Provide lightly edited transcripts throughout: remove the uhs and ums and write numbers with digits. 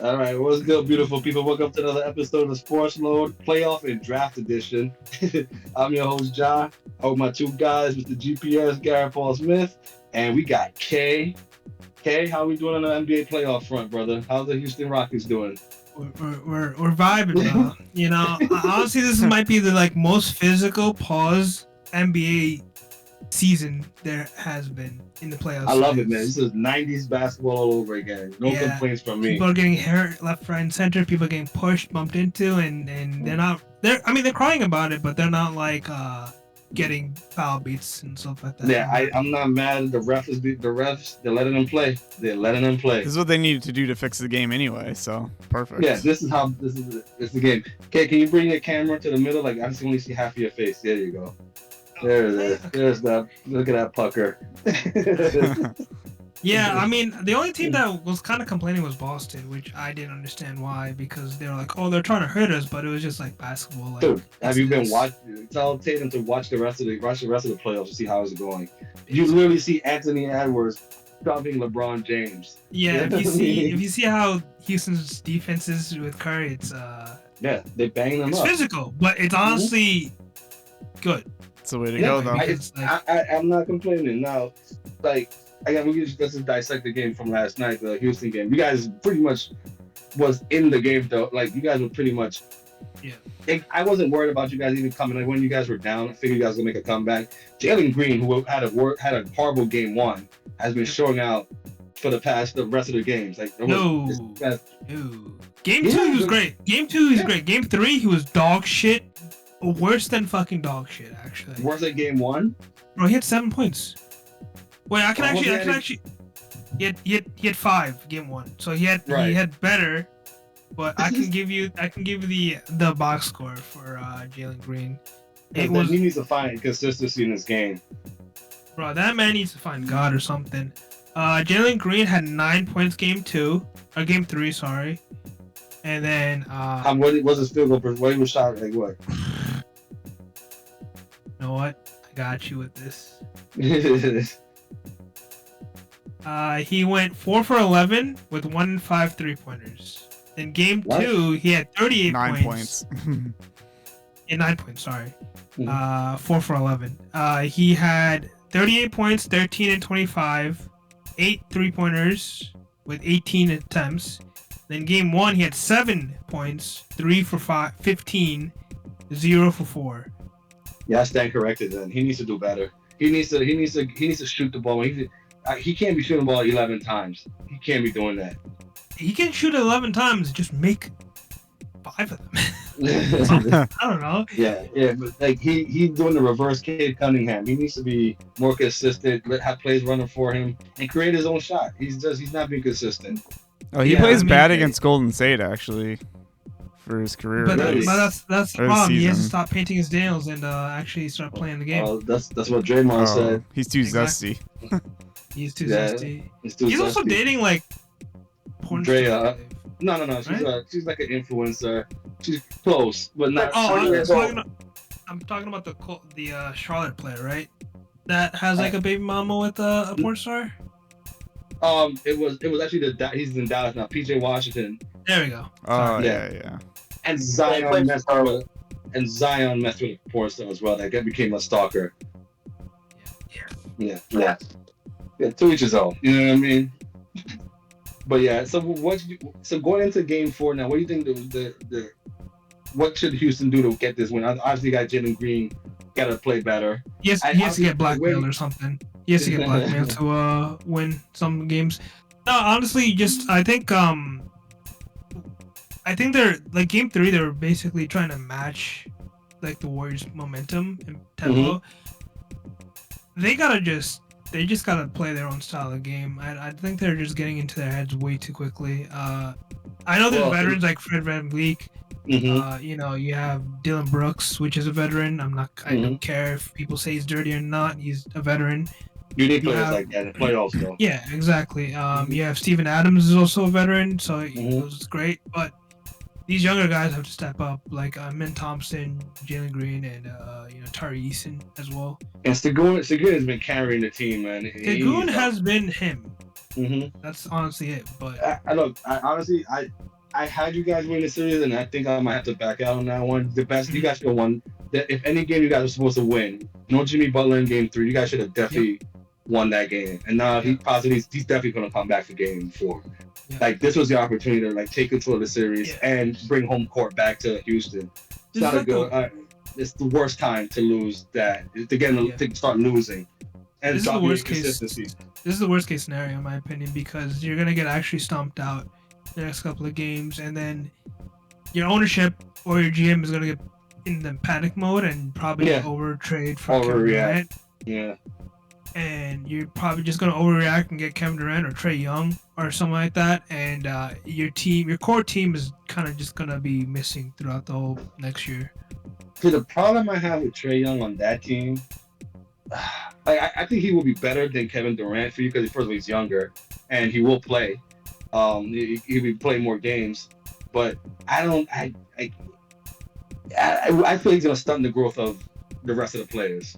All right, what's good, beautiful people? Welcome to another episode of Sportsload Playoff and Draft Edition. I'm your host, John. I with my two guys, Mr. GPS, Garrett Paul Smith, and we got Kay. Kay, how we doing on the NBA playoff front, brother? How's the Houston Rockets doing? We're vibing, bro. You know, honestly, this might be the most physical pause NBA season there has been in the I playoffs love it, man. since. This is 90s basketball all over again. No Yeah, complaints from me. people are getting hurt left, right, and center. People are getting pushed, bumped into, and they're not. I mean, they're crying about it, but they're not getting foul beats and stuff like that. Yeah, I'm not mad at the refs. The refs, they're letting them play. They're letting them play. This is what they needed to do to fix the game anyway, so perfect. Yeah, this is the game. Okay, can you bring your camera to the middle? Like I just only see half of your face. There you go. There it is. There's that. Look at that pucker. Yeah, I mean, the only team that was kind of complaining was Boston, which I didn't understand why, because they were like, "Oh, they're trying to hurt us," but it was just like basketball. Like, Dude, have you been watching? Tell Tatum to watch the rest of the playoffs to see how it's going. You literally see Anthony Edwards stopping LeBron James. Yeah, if you see how Houston's defense is with Curry, it's Yeah, they bang them it's up. physical, but it's honestly good. It's the way to go, though. I'm not complaining. Now, let's just dissect the game from last night, the Houston game. You guys pretty much was in the game though. Like you guys were pretty much. Yeah. I wasn't worried about you guys even coming. Like when you guys were down, I figured you guys were gonna make a comeback. Jalen Green, who had a horrible game one, has been showing out for the rest of the games. Like No. Game two, he was great. Game two, he's great. Game three, he was dog shit. Worse than fucking dog shit, actually. Worse than game one. Bro, he had 7 points. Wait, I can actually. He had 5 game one, so he had better. But I can give you the box score for Jalen Green. He needs to find consistency in this game. Bro, that man needs to find God or something. Jalen Green had 9 points game three, sorry. And then what was his field goal? What he was shot like what? You know what? I got you with this. He went 4 for 11 with 1 and 5 3-pointers. In game 2, he had 38 points. Yeah, 9 points, sorry. Mm-hmm. 4 for 11. He had 38 points, 13 and 25, 8 3-pointers with 18 attempts. Then game 1, he had 7 points, 3 for 15, 0 for 4. Yeah, I stand corrected. Then he needs to do better. He needs to shoot the ball. He can't be shooting the ball 11 times. He can't be doing that. He can shoot it 11 times, just make 5 of them. I don't know. Yeah, but like he's doing the reverse Cade Cunningham. He needs to be more consistent, have plays running for him, and create his own shot. He's not being consistent. Oh, he plays bad against Golden State actually for his career. But that's the problem. He has to season. stop painting his nails and actually start playing the game. Oh, that's what Draymond said. He's too zesty. He's too zesty. He's also dating porn Drea. stars. No. She's like an influencer. She's close, but not. I'm talking about the Charlotte player, right? That has a baby mama with a porn star. It was actually he's in Dallas now. PJ Washington. There we go. Oh yeah. And Zion messed with a porn star as well. That became a stalker. Yeah. To each his own. You know what I mean? But yeah. So going into Game 4 now, what do you think the what should Houston do to get this win? Obviously, you got Jalen Green. Got to play better. Yes, he has to get blackmailed or something. He has to get blackmailed to win some games. No, honestly, I think they're like game 3. They were basically trying to match like the Warriors' momentum and tempo. Mm-hmm. They just gotta play their own style of game. I think they're just getting into their heads way too quickly. I know there's veterans like Fred VanVleet. Mm-hmm. You have Dylan Brooks, which is a veteran. I don't care if people say he's dirty or not. He's a veteran. You need players like that in playoffs, though. Yeah, exactly. You have Steven Adams is also a veteran, so it's great. But these younger guys have to step up, like Min Thompson, Jalen Green, and Tari Eason as well. And Segun has been carrying the team, man. Segun has been him. Mm-hmm. That's honestly it. But I look. I honestly, I had you guys win the series, and I think I might have to back out on that one. The best you guys should have won. That if any game you guys are supposed to win, no Jimmy Butler in Game 3, you guys should have definitely won that game. And now he's definitely going to come back for Game 4. Yeah. Like this was the opportunity to like take control of the series and bring home court back to Houston. It's not a good. It's the worst time to lose that. To start losing. And this is the worst case. This is the worst case scenario in my opinion, because you're gonna get actually stomped out the next couple of games, and then your ownership or your GM is gonna get in the panic mode and probably overtrade for Kevin Durant. Yeah. And you're probably just gonna overreact and get Kevin Durant or Trae Young or something like that, and your core team is kind of just gonna be missing throughout the whole next year. So the problem I have with Trae Young on that team, I think he will be better than Kevin Durant for you because first of all he's younger and he will play. He'll be playing more games, but I feel he's gonna stunt the growth of the rest of the players.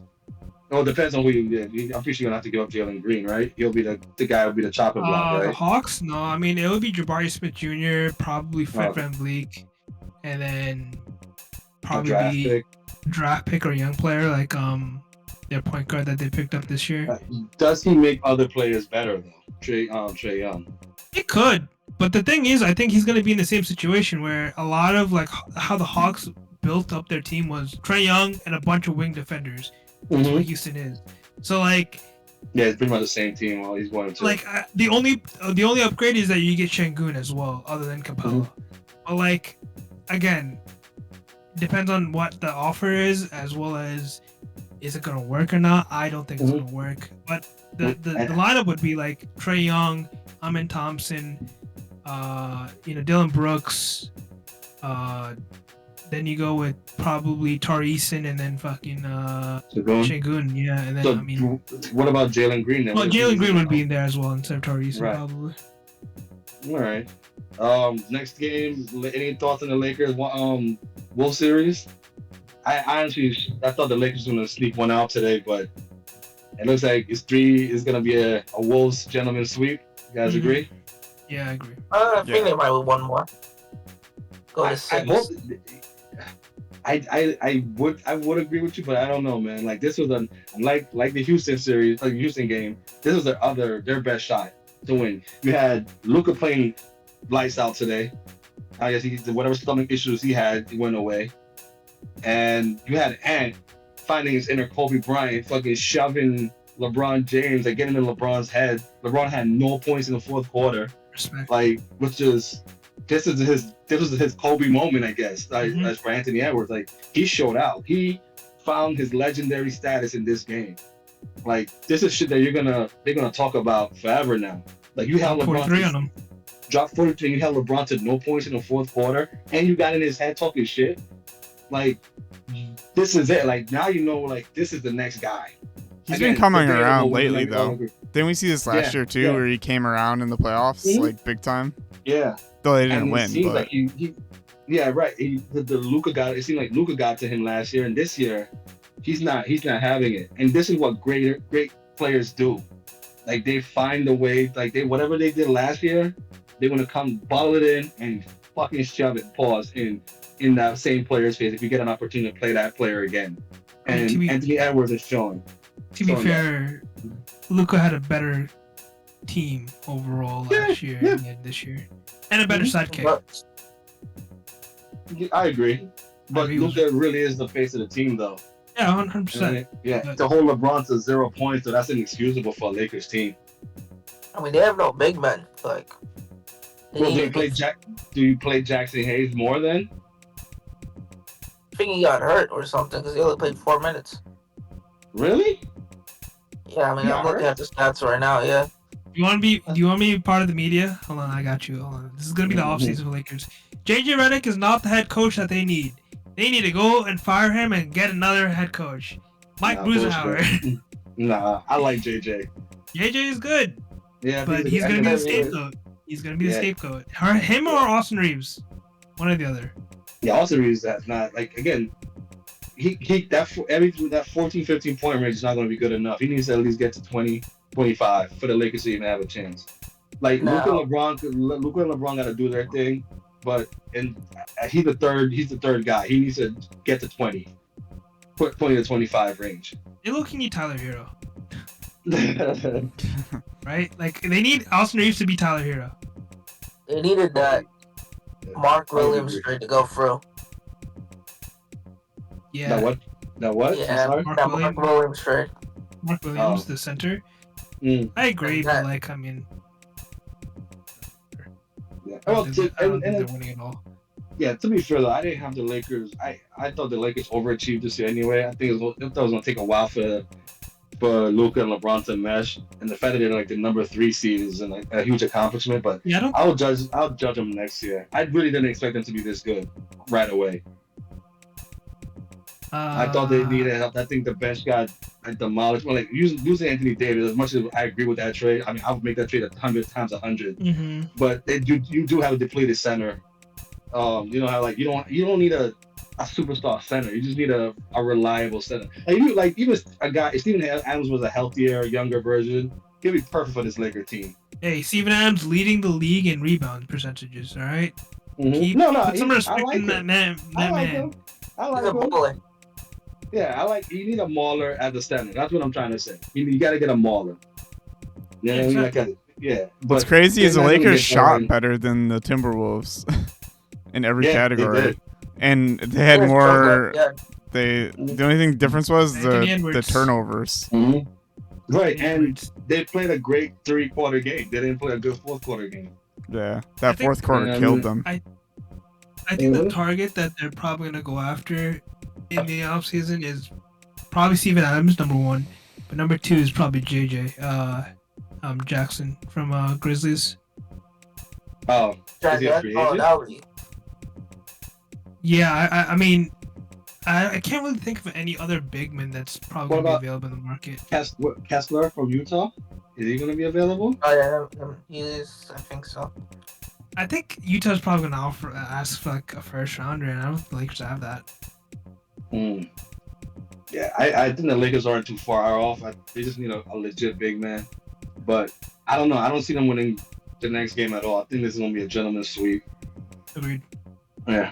Well, it depends on who you get. I'm pretty sure you're gonna have to give up Jalen Green, right? He'll be the guy who'll be the chopping block, right? The Hawks? No, I mean it would be Jabari Smith Jr., probably Fred VanVleet, and then probably draft pick or young player like their point guard that they picked up this year. Does he make other players better though? Trae Young. It could, but the thing is, I think he's gonna be in the same situation where a lot of like how the Hawks built up their team was Trae Young and a bunch of wing defenders. That's what Houston is. So like, it's pretty much the same team. While he's going to like the only upgrade is that you get Şengün as well, other than Capella. But like, again, depends on what the offer is, as well as is it gonna work or not. I don't think it's gonna work. But the lineup would be like Trae Young, Amin Thompson, Dylan Brooks. Then you go with probably Tarisin and then fucking Şengün, and then so, what about Jalen Green then? Well, Jalen Green would be in there as well instead of Tarisin, probably. All right. Next game. Any thoughts on the Lakers Wolves series? I honestly thought the Lakers were gonna sneak one out today, but it looks like it's gonna be a Wolves gentleman sweep. You guys agree? Yeah, I agree. I think they might win one more. Go to six. I would agree with you, but I don't know, man. Like this was like the Houston series, like the Houston game. This was their best shot to win. You had Luka playing lights out today. I guess whatever stomach issues he had, he went away. And you had Ant finding his inner Kobe Bryant, fucking shoving LeBron James, like getting in LeBron's head. LeBron had no points in the fourth quarter. Respect. Like, which is this was his Kobe moment, I guess. As for Anthony Edwards, like he showed out. He found his legendary status in this game. Like this is shit that they're gonna talk about forever now. Like you have LeBron 43 on him. Drop 43. You have LeBron to no points in the fourth quarter, and you got in his head talking shit. Like this is it. Like now you know. Like this is the next guy. He's been coming around lately, though. Didn't we see this last year too, where he came around in the playoffs, like big time? Yeah. Though they didn't win, but like the Luka got. It seemed like Luka got to him last year, and this year, he's not having it. And this is what great players do. Like they find a way. Like whatever they did last year, they're gonna come bottle it in and fucking shove it. Pause in that same player's face if you get an opportunity to play that player again. And Anthony Edwards is showing. To be fair, Luka had a better team overall last year than this year, and a better sidekick. I agree, but Luka really is the face of the team, though. Yeah, 100%. Yeah, to hold LeBron to 0 points, so that's inexcusable for a Lakers team. I mean, they have no big men. Like, do you play Jackson Hayes more then? I think he got hurt or something because he only played 4 minutes. Really? Yeah, I mean, I'm looking at the stats right now. Yeah. Do you want me to be part of the media? Hold on, I got you. Hold on. This is gonna be the offseason for Lakers. JJ Redick is not the head coach that they need. They need to go and fire him and get another head coach. Mike Budenholzer. Nah, I like JJ. JJ is good. Yeah, but he's gonna be the scapegoat. He's gonna be the scapegoat. Him or Austin Reeves, one or the other. Yeah, Austin Reeves. That's not like again. That 14, 15 point range is not going to be good enough. He needs to at least get to 20, 25 for the Lakers to even have a chance. Like No. Luka and LeBron got to do their thing, but he's the third guy. He needs to get to 20, put 20 to 25 range. They looking at Tyler Hero, Yeah, right? Like they need Austin Reeves to be Tyler Hero. They needed that Mark I would Williams agree. trade to go through. Yeah. Now what? I'm Yeah, sorry. Mark that Williams. Mark Williams trade. Mark Williams, Oh. the center. Mm, I agree, That- but like I mean, yeah. I Well, don't think they're winning at all. yeah. To be fair though, I didn't have the Lakers. I thought the Lakers overachieved this year anyway. I think it was gonna take a while for Luka and LeBron to mesh, and the fact that they're like the number 3 seed is like a huge accomplishment. But Yeah, I don't. I'll judge them next year. I really didn't expect them to be this good right away. I thought they needed help. I think the bench got demolished. Well, like losing Anthony Davis, as much as I agree with that trade, I mean I would make that trade 100 times 100. Mm-hmm. But you do have a depleted center. You know how like you don't need a superstar center. You just need a reliable center. Like even a guy, if Steven Adams was a healthier, younger version, he'd be perfect for this Laker team. Hey, Steven Adams leading the league in rebound percentages. All right. Mm-hmm. Put some respect I like in that him. man. I like him. I He's like a him. bully. Yeah, you need a mauler at the center. That's what I'm trying to say. You got to get a mauler. You know what I mean? Exactly. What's But crazy is the they're not gonna Lakers get shot going. better than the Timberwolves in every Yeah, they category, did. and they had Yes, more. yeah. The only thing difference was Anthony the Edwards. turnovers. Mhm. Right, Yeah, and it's- they played a great 3-quarter game. They didn't play a good 4th-quarter game. Yeah, I that think- fourth quarter Yeah, killed them. I think the Mhm. target that they're probably gonna go after in the offseason is probably Steven Adams, number 1, but number 2 is probably JJ Jackson from Grizzlies. Oh, is he a free agent? that was Yeah, I mean, I can't really think of any other big man that's probably What gonna about- be available in the market. Kessler from Utah? Is he going to be available? Oh yeah, he is. I think so. I think Utah's probably gonna ask for like a first rounder, and I don't think the Lakers have that. Hmm. Yeah, I think the Lakers aren't too far off. They just need a legit big man. But I don't know. I don't see them winning the next game at all. I think this is going to be a gentleman's sweep. Agreed. Yeah.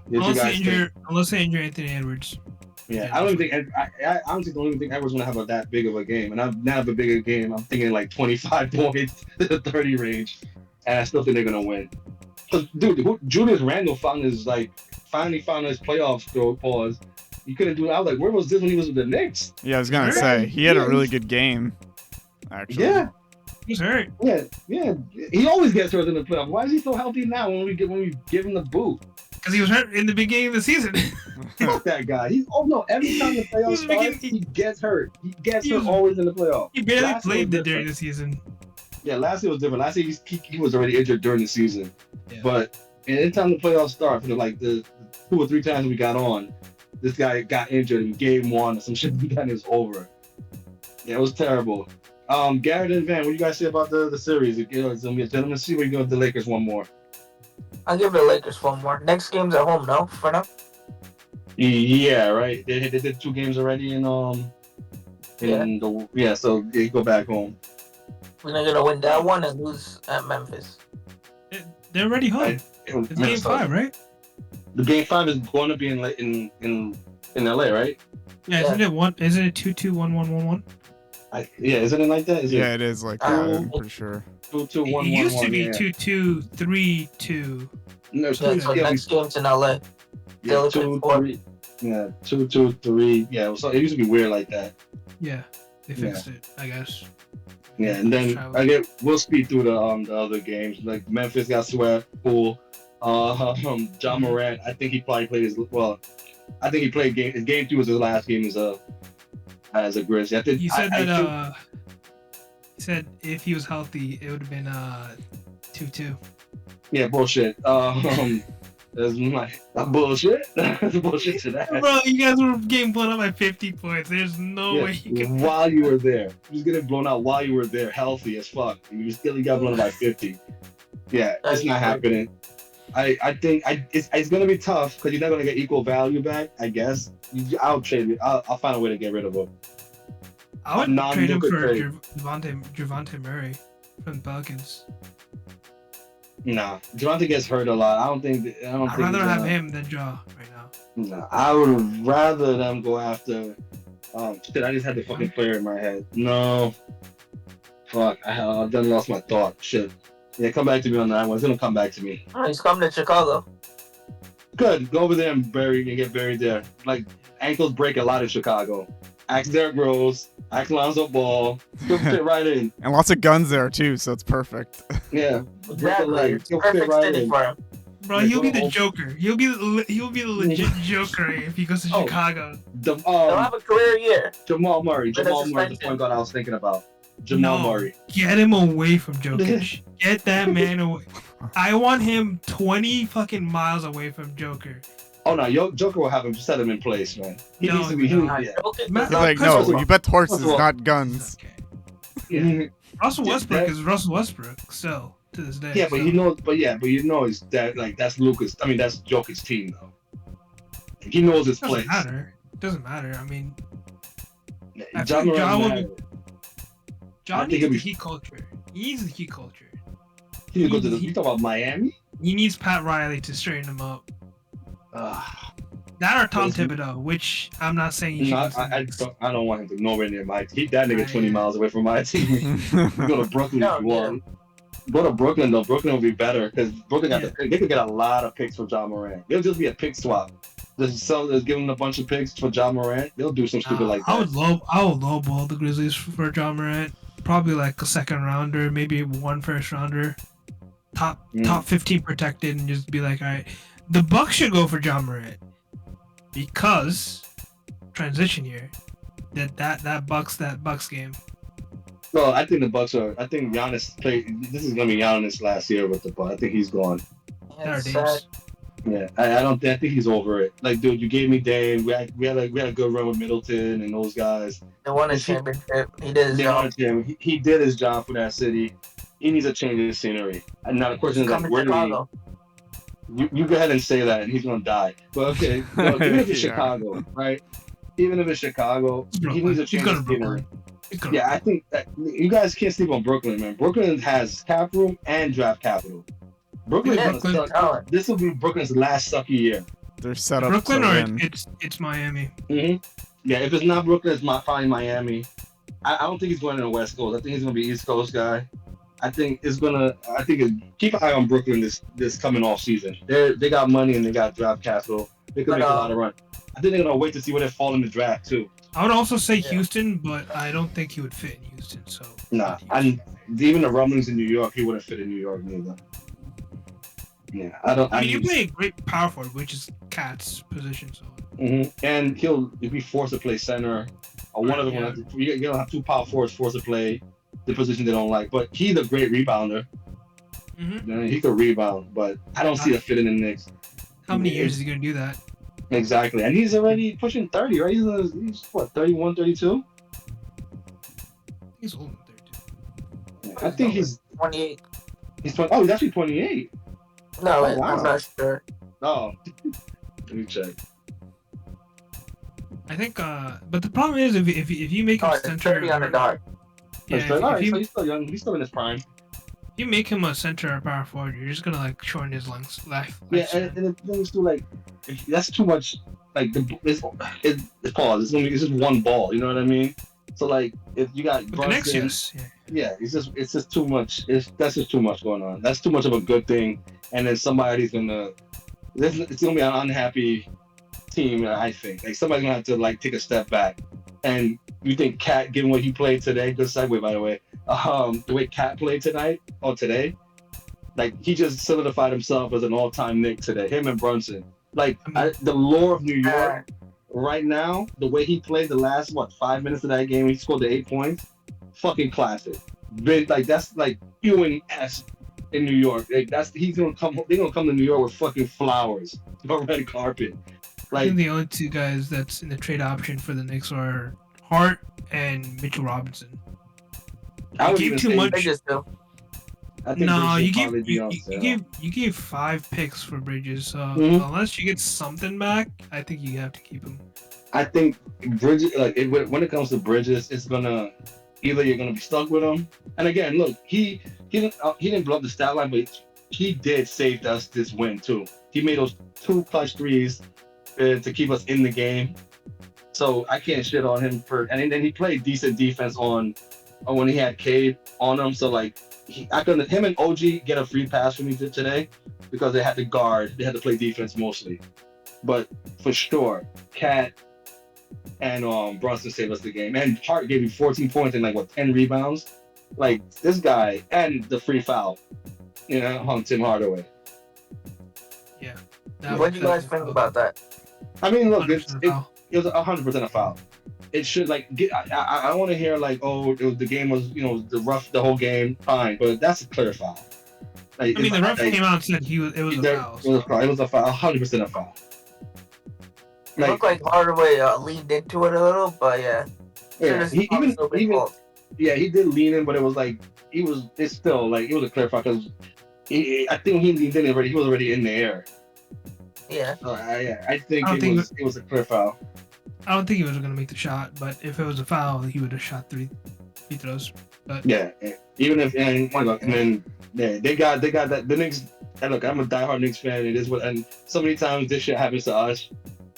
What you guys think? Unless they injure Anthony Edwards. Yeah, I don't think. I honestly don't even think Edwards gonna have that big of a game. And I've never a bigger game. I'm thinking like 25 points, 30 range, and I still think they're gonna win. Cause dude, Julius Randle finally found his playoff throw pause. He couldn't do it. I was like, where was this when he was with the Knicks? Yeah, I was gonna Right. say he had Yeah, a really good game. Actually, Yeah, He's hurt. yeah. He always gets hurt in the playoffs. Why is he so healthy now when we give him the boot? Because he was hurt in the beginning of the season. Fuck that guy. Every time the playoffs start, he gets hurt. He gets He hurt was- always in the playoffs. He barely Last year played was during different. the season. Yeah, last year was different. Last year he was already injured during the season. Yeah. But anytime the playoffs start, for the 2 or 3 times we got on, this guy got injured in game 1 or some shit. And it was over. Yeah, it was terrible. Garrett and Van, what do you guys say about the series? It's gonna be a gentleman's sweep. Or you go with the Lakers one more? I'll give the Lakers one more. Next game's at home, no? For now? Yeah, right. They did 2 games already so they go back home. We're not gonna win that one and lose at Memphis. They're already home. Right. It's game 5, right? The game 5 is going to be in LA, right? Yeah, isn't it 1? Isn't it 2-2, 1-1-1-1? Isn't it like that? Is yeah, it is like that. I'm pretty sure. 2-2-1-1-1? It used to be yeah. 2-2, 3-2. No, Yeah, so next game's in LA. yeah, they're looking 2, for- 3. Yeah, 2, 2, 3. Yeah, so it used to be weird like that. Yeah, they fixed it, I guess. Yeah, and then we'll speed through the other games. Like Memphis got swept, cool. John Morant, I think he probably played I think he played game 2 was his last game as a Grizzly. I think He said I that he said if he was healthy, it would have been 2-2. yeah, bullshit. That's bullshit. That's bullshit to that. Bro, you guys were getting blown up by 50 points. There's no way you can. While you were there, you was getting blown out while you were there, healthy as fuck. You got blown up by 50. Yeah, it's not happening. I think it's gonna be tough because you're not gonna get equal value back. I guess I'll trade it. I'll find a way to get rid of him. I would trade him for trade. Javante Murray. from the Pelicans. Nah, Javante gets hurt a lot. I don't think. I'd rather have him than Ja right now. Nah, I would rather them go after. Shit, I just had the fucking player in my head. No. Fuck, I done lost my thought. Shit. Yeah, come back to me on that one. It's gonna come back to me. Oh, he's coming to Chicago. Good. Go over there and get buried there. Like, ankles break a lot in Chicago. Ask Derrick Rose. Ask Lonzo Ball. He'll fit right in. And lots of guns there too, so it's perfect. Yeah. Exactly. It's He'll fit perfect right city in. for him. Bro, he'll be the Joker. He'll be the legit Joker if he goes to Chicago. He'll have a career year. Jamal Murray. With a Jamal Murray, the suspension. point guard I was thinking about. Jamal Murray. Get him away from Jokic. Get that man away. I want him 20 fucking miles away from Joker. Oh no, Joker will have him set him in place, man. He No, needs to be. no. Yeah. Matt- Like, First no, of you bet horses, first of all- not guns. Okay. Russell Yeah, Westbrook that- is Russell Westbrook still to this day. Yeah, but so. you know it's that like that's Lucas. I mean that's Jokic's team though. He knows his place. Doesn't matter. I mean, I Ja think Ja Morant will matters. John I think needs it'll the be- Heat culture. He needs the Heat culture. He needs to go to the. You talk about Miami? He needs Pat Riley to straighten him up. Ah, That or Tom But it's- Thibodeau, which I'm not saying he should. no, go to the I Knicks. don't want him to nowhere near my team. That nigga 20 miles away from my team. Go to Brooklyn No, if you want. Go to Brooklyn though. Brooklyn will be better because Brooklyn got they could get a lot of picks for Ja Morant. It'll just be a pick swap. Just give them a bunch of picks for Ja Morant. They'll do some stupid like that. I would lowball the Grizzlies for John Morant. Probably like a second rounder, maybe one first rounder. Top 15 protected, and just be like, all right, the Bucks should go for John Morant because transition year. That Bucks game. Well, I think the Bucks are. I think Giannis played. This is gonna be Giannis last year with the Bucks. I think he's gone. There It's it sad. is. Yeah, I don't. I think he's over it. Like, dude, you gave me Dame. We had a good run with Middleton and those guys. They won a Is he- championship. He did his They job. wanted him. He did his job for that city. He needs a change of scenery. And now the question is like, Coming where to do Chicago. you go ahead and say that, and he's gonna die. But okay, well, even if it's Yeah. Chicago, right? Even if it's Chicago, he needs a He's change going of to scenery. Brooklyn. Yeah, I think that you guys can't sleep on Brooklyn, man. Brooklyn has cap room and draft capital. Brooklyn, Yeah, Brooklyn- talent. this will be Brooklyn's last sucky year. They're set up Brooklyn to or win. it's Miami. Yeah, if it's not Brooklyn, it's probably Miami. I don't think he's going to the West Coast. I think he's gonna be East Coast guy. keep an eye on Brooklyn this coming off season. They got money and they got draft capital. They could make a lot of run. I think they're gonna wait to see where they fall in the draft too. I would also say Houston, but I don't think he would fit in Houston. So Nah, and even the rumblings in New York, he wouldn't fit in New York neither. Yeah, I don't. I mean, you play a great power forward, which is Cat's position. So And he'll be forced to play center. Or one of them will have to. You'll have two power forwards forced to play the position they don't like. But he's a great rebounder. He could rebound, but I don't see a fit in the Knicks. how many years is he gonna do that? Exactly, and he's already pushing 30, right? He's what, 31, 32? He's older than 32. I think he's 28. he's 20. Oh, he's actually 28. No, Oh, wow. I'm not sure. Oh, let me check. I think, but the problem is if you make him Oh, it's center, 30 on the dot. yeah, That's right. All right, if so you, he's still young. He's still in his prime. if you make him a center or power forward, you're just gonna like shorten his life. Yeah, and the thing is too, like, that's too much. Like it's pause. It's just one ball. You know what I mean? So like, if you got But the next Brunson, yes, it's just too much. That's just too much going on. That's too much of a good thing. And then somebody's gonna. It's gonna be an unhappy team. I think like somebody's gonna have to like take a step back. And you think Cat, given what he played today, good segue by the way. The way Cat played today, like he just solidified himself as an all-time Knick today. Him and Brunson. Like the lore of New York right now, the way he played the last 5 minutes of that game, he scored the 8 points. Fucking classic. That's like Ewing-esque in New York. Like he's gonna come. They're gonna come to New York with fucking flowers, no red carpet. I think the only two guys that's in the trade option for the Knicks are Hart and Mitchell Robinson. I would gave even too say- much. Bridges too. I think No, Bridges you will probably gave be on sale. you gave 5 picks for Bridges. So Mhm. unless you get something back, I think you have to keep him. I think Bridges, when it comes to Bridges, it's gonna. Either you're gonna be stuck with him. And again, look, he didn't blow up the stat line, but he did save us this win too. He made those two clutch threes to keep us in the game. So I can't shit on him for. And then he played decent defense on when he had Cade on him. So like, I couldn't. Him and OG get a free pass from me today because they had to guard. They had to play defense mostly. But for sure, Cat and Brunson saved us the game. And Hart gave you 14 points and 10 rebounds. Like this guy and the free foul, hung Tim Hardaway. Yeah. What do you guys think about that? I mean, look, 100% it foul. was 100% a foul. It should I want to hear the game was the whole game fine, but that's a clear foul. I mean, the ref came out and said it was a foul. It was a foul, 100% a foul. It looked like Hardaway leaned into it a little, but yeah. He did lean in, but it was it's still it was a clear foul because I think he leaned in already. He was already in the air. Yeah. I think it was a clear foul. I don't think he was going to make the shot, but if it was a foul, he would have shot 3 free throws. But yeah, even if and then they got that the Knicks. And look, I'm a diehard Knicks fan. It is and so many times this shit happens to us.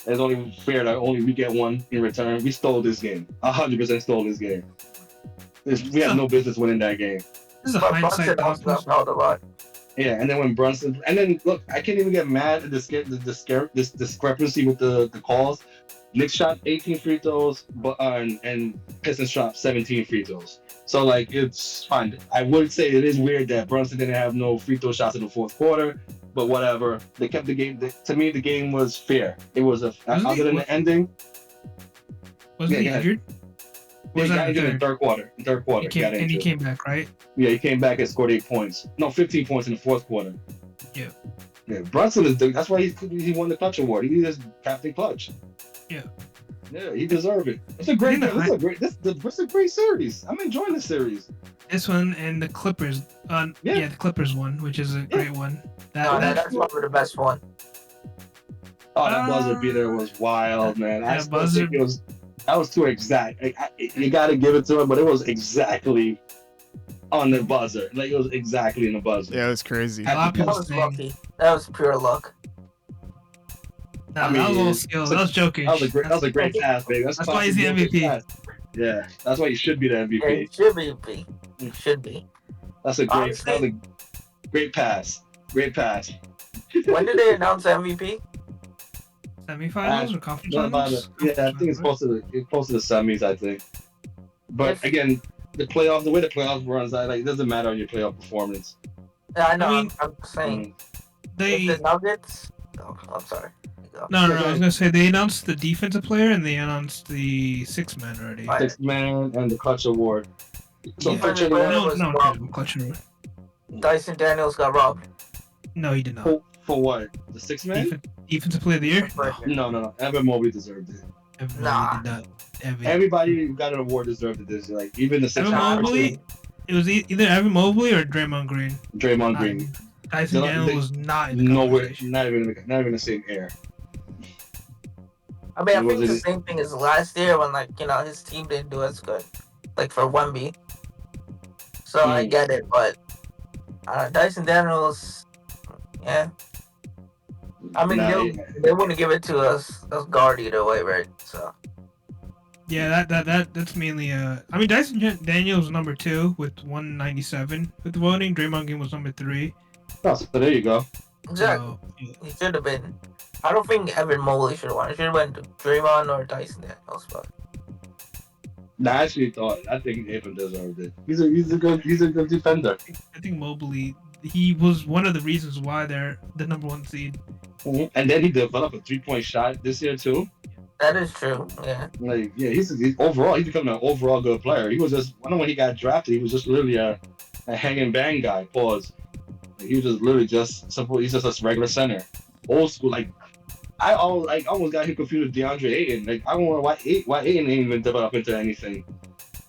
It's only fair that only we get one in return. We stole this game. 100% stole this game. We had no business winning that game. This is a hindsight. A lot. Yeah, and then when Brunson, and then look, I can't even get mad at this discrepancy with the calls. Knicks shot 18 free throws, and Pistons shot 17 free throws. So it's fine. I would say it is weird that Brunson didn't have no free throw shots in the fourth quarter, but whatever. They kept the game. To me, the game was fair. It was other than the ending. Wasn't he injured? Yeah, he got injured in the third quarter. He came back, right? Yeah, he came back and scored 8 points. No, 15 points in the fourth quarter. Yeah. Yeah, Brunson is that's why he won the clutch award. He is Captain Clutch. Yeah. Yeah, he deserved it. It's a great series. I'm enjoying this series. This one and the Clippers. The Clippers one, which is a great one. That's probably the best one. Oh, that buzzer beater was wild, man. I still buzzer. think that was too exact. You got to give it to him, but it was exactly on the buzzer. It was exactly in the buzzer. Yeah, it was crazy. That was lucky. That was pure luck. No, that was all skill. That was joking. That was a great pass, baby. That's why he's the MVP. Yeah, that's why you should be the MVP. Yeah, he should be MVP. He should be. That was a great pass. Great pass. When did they announce MVP? Semifinals or conference finals? Yeah, I think it's close to the semis. I think. But again, the way the playoffs runs, it doesn't matter on your playoff performance. Yeah, I know. I'm saying the Nuggets. Oh, I'm sorry. No. I was gonna say they announced the defensive player and they announced the 6th man already. 6th man and the clutch award. So Clutch award. Dyson Daniels got robbed. No, he did not. For what? The 6th man? Defensive player of the year? No. Evan Mobley deserved it. Did not. Everybody who got an award deserved it this year. Even the 6th man. Mobley. It was either Evan Mobley or Draymond Green. Draymond Green. Dyson Daniels was not in the conversation. Not even the same air. I mean, I think the same thing as last year when his team didn't do as good, for Wemby. So I get it, but Dyson Daniels, yeah. I mean, they wouldn't give it to us guard either way, right? So. Yeah, that's mainly I mean, Dyson Daniels was number 2 with 197 with the voting. Draymond Green was number 3. Oh, so there you go. Exactly. So, yeah. He should have been. I don't think Evan Mobley should have won. It should have went to Draymond or Dyson Daniels, but. I think Evan deserved it. He's a good defender. I think Mobley, he was one of the reasons why they're the number 1 seed. Mm-hmm. And then he developed a 3-point shot this year too. That is true. Yeah. He's overall he's become an overall good player. He was just when he got drafted, he was just literally a hang and bang guy. Pause. He was just literally just simple. He's just a regular center, old school. I almost got him confused with DeAndre Ayton. I don't know why Ayton didn't even develop into anything.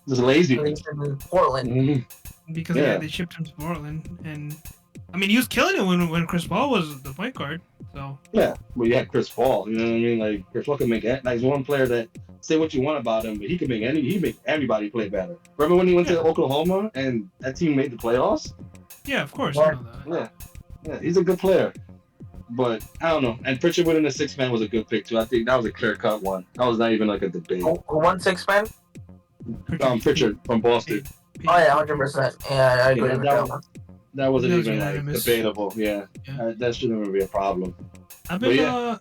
Just lazy. He's in Portland. Mm-hmm. Because they shipped him to Portland, and I mean he was killing it when Chris Paul was the point guard. So yeah, well you had Chris Paul. You know what I mean? Chris Paul can make it. He's one player that say what you want about him, but he make everybody play better. Remember when he went to Oklahoma and that team made the playoffs? Yeah, of course. I know that. Yeah, he's a good player. But I don't know. And Pritchard winning the 6-man was a good pick too. I think that was a clear cut one. That was not even like a debate. Who won 6-man? Pritchard from Boston. Oh yeah, 100%. Yeah, I agree with that one. That wasn't even like debatable. Yeah. That shouldn't even be a problem. I've been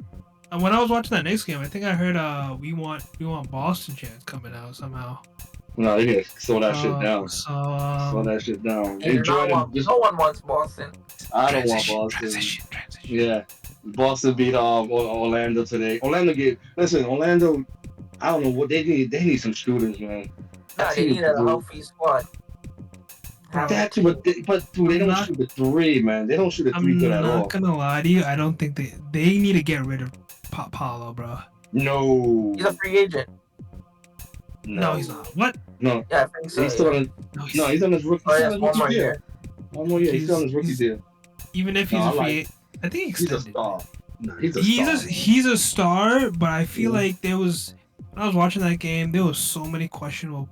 when I was watching that Knicks game, I think I heard we want Boston chants coming out somehow. No, they need to slow that shit down. Slow that shit down. No one wants Boston. I don't want Boston. Transition. Yeah. Boston beat Orlando today. Orlando, I don't know what they need. They need some shooters, man. Yeah, they need a healthy squad. But they don't shoot the three, man. They don't shoot the three good at all. I'm not gonna lie to you. I don't think they need to get rid of Paolo, bro. No. He's a free agent. No, he's not. What? No. Yeah, I think so. He's still on. He's on his rookie. One more year. One more year. He's still on his rookie deal. Even if he's a free agent, I think he extended. He's a star. No, he's a star, but I feel like there was. When I was watching that game, there was so many questionable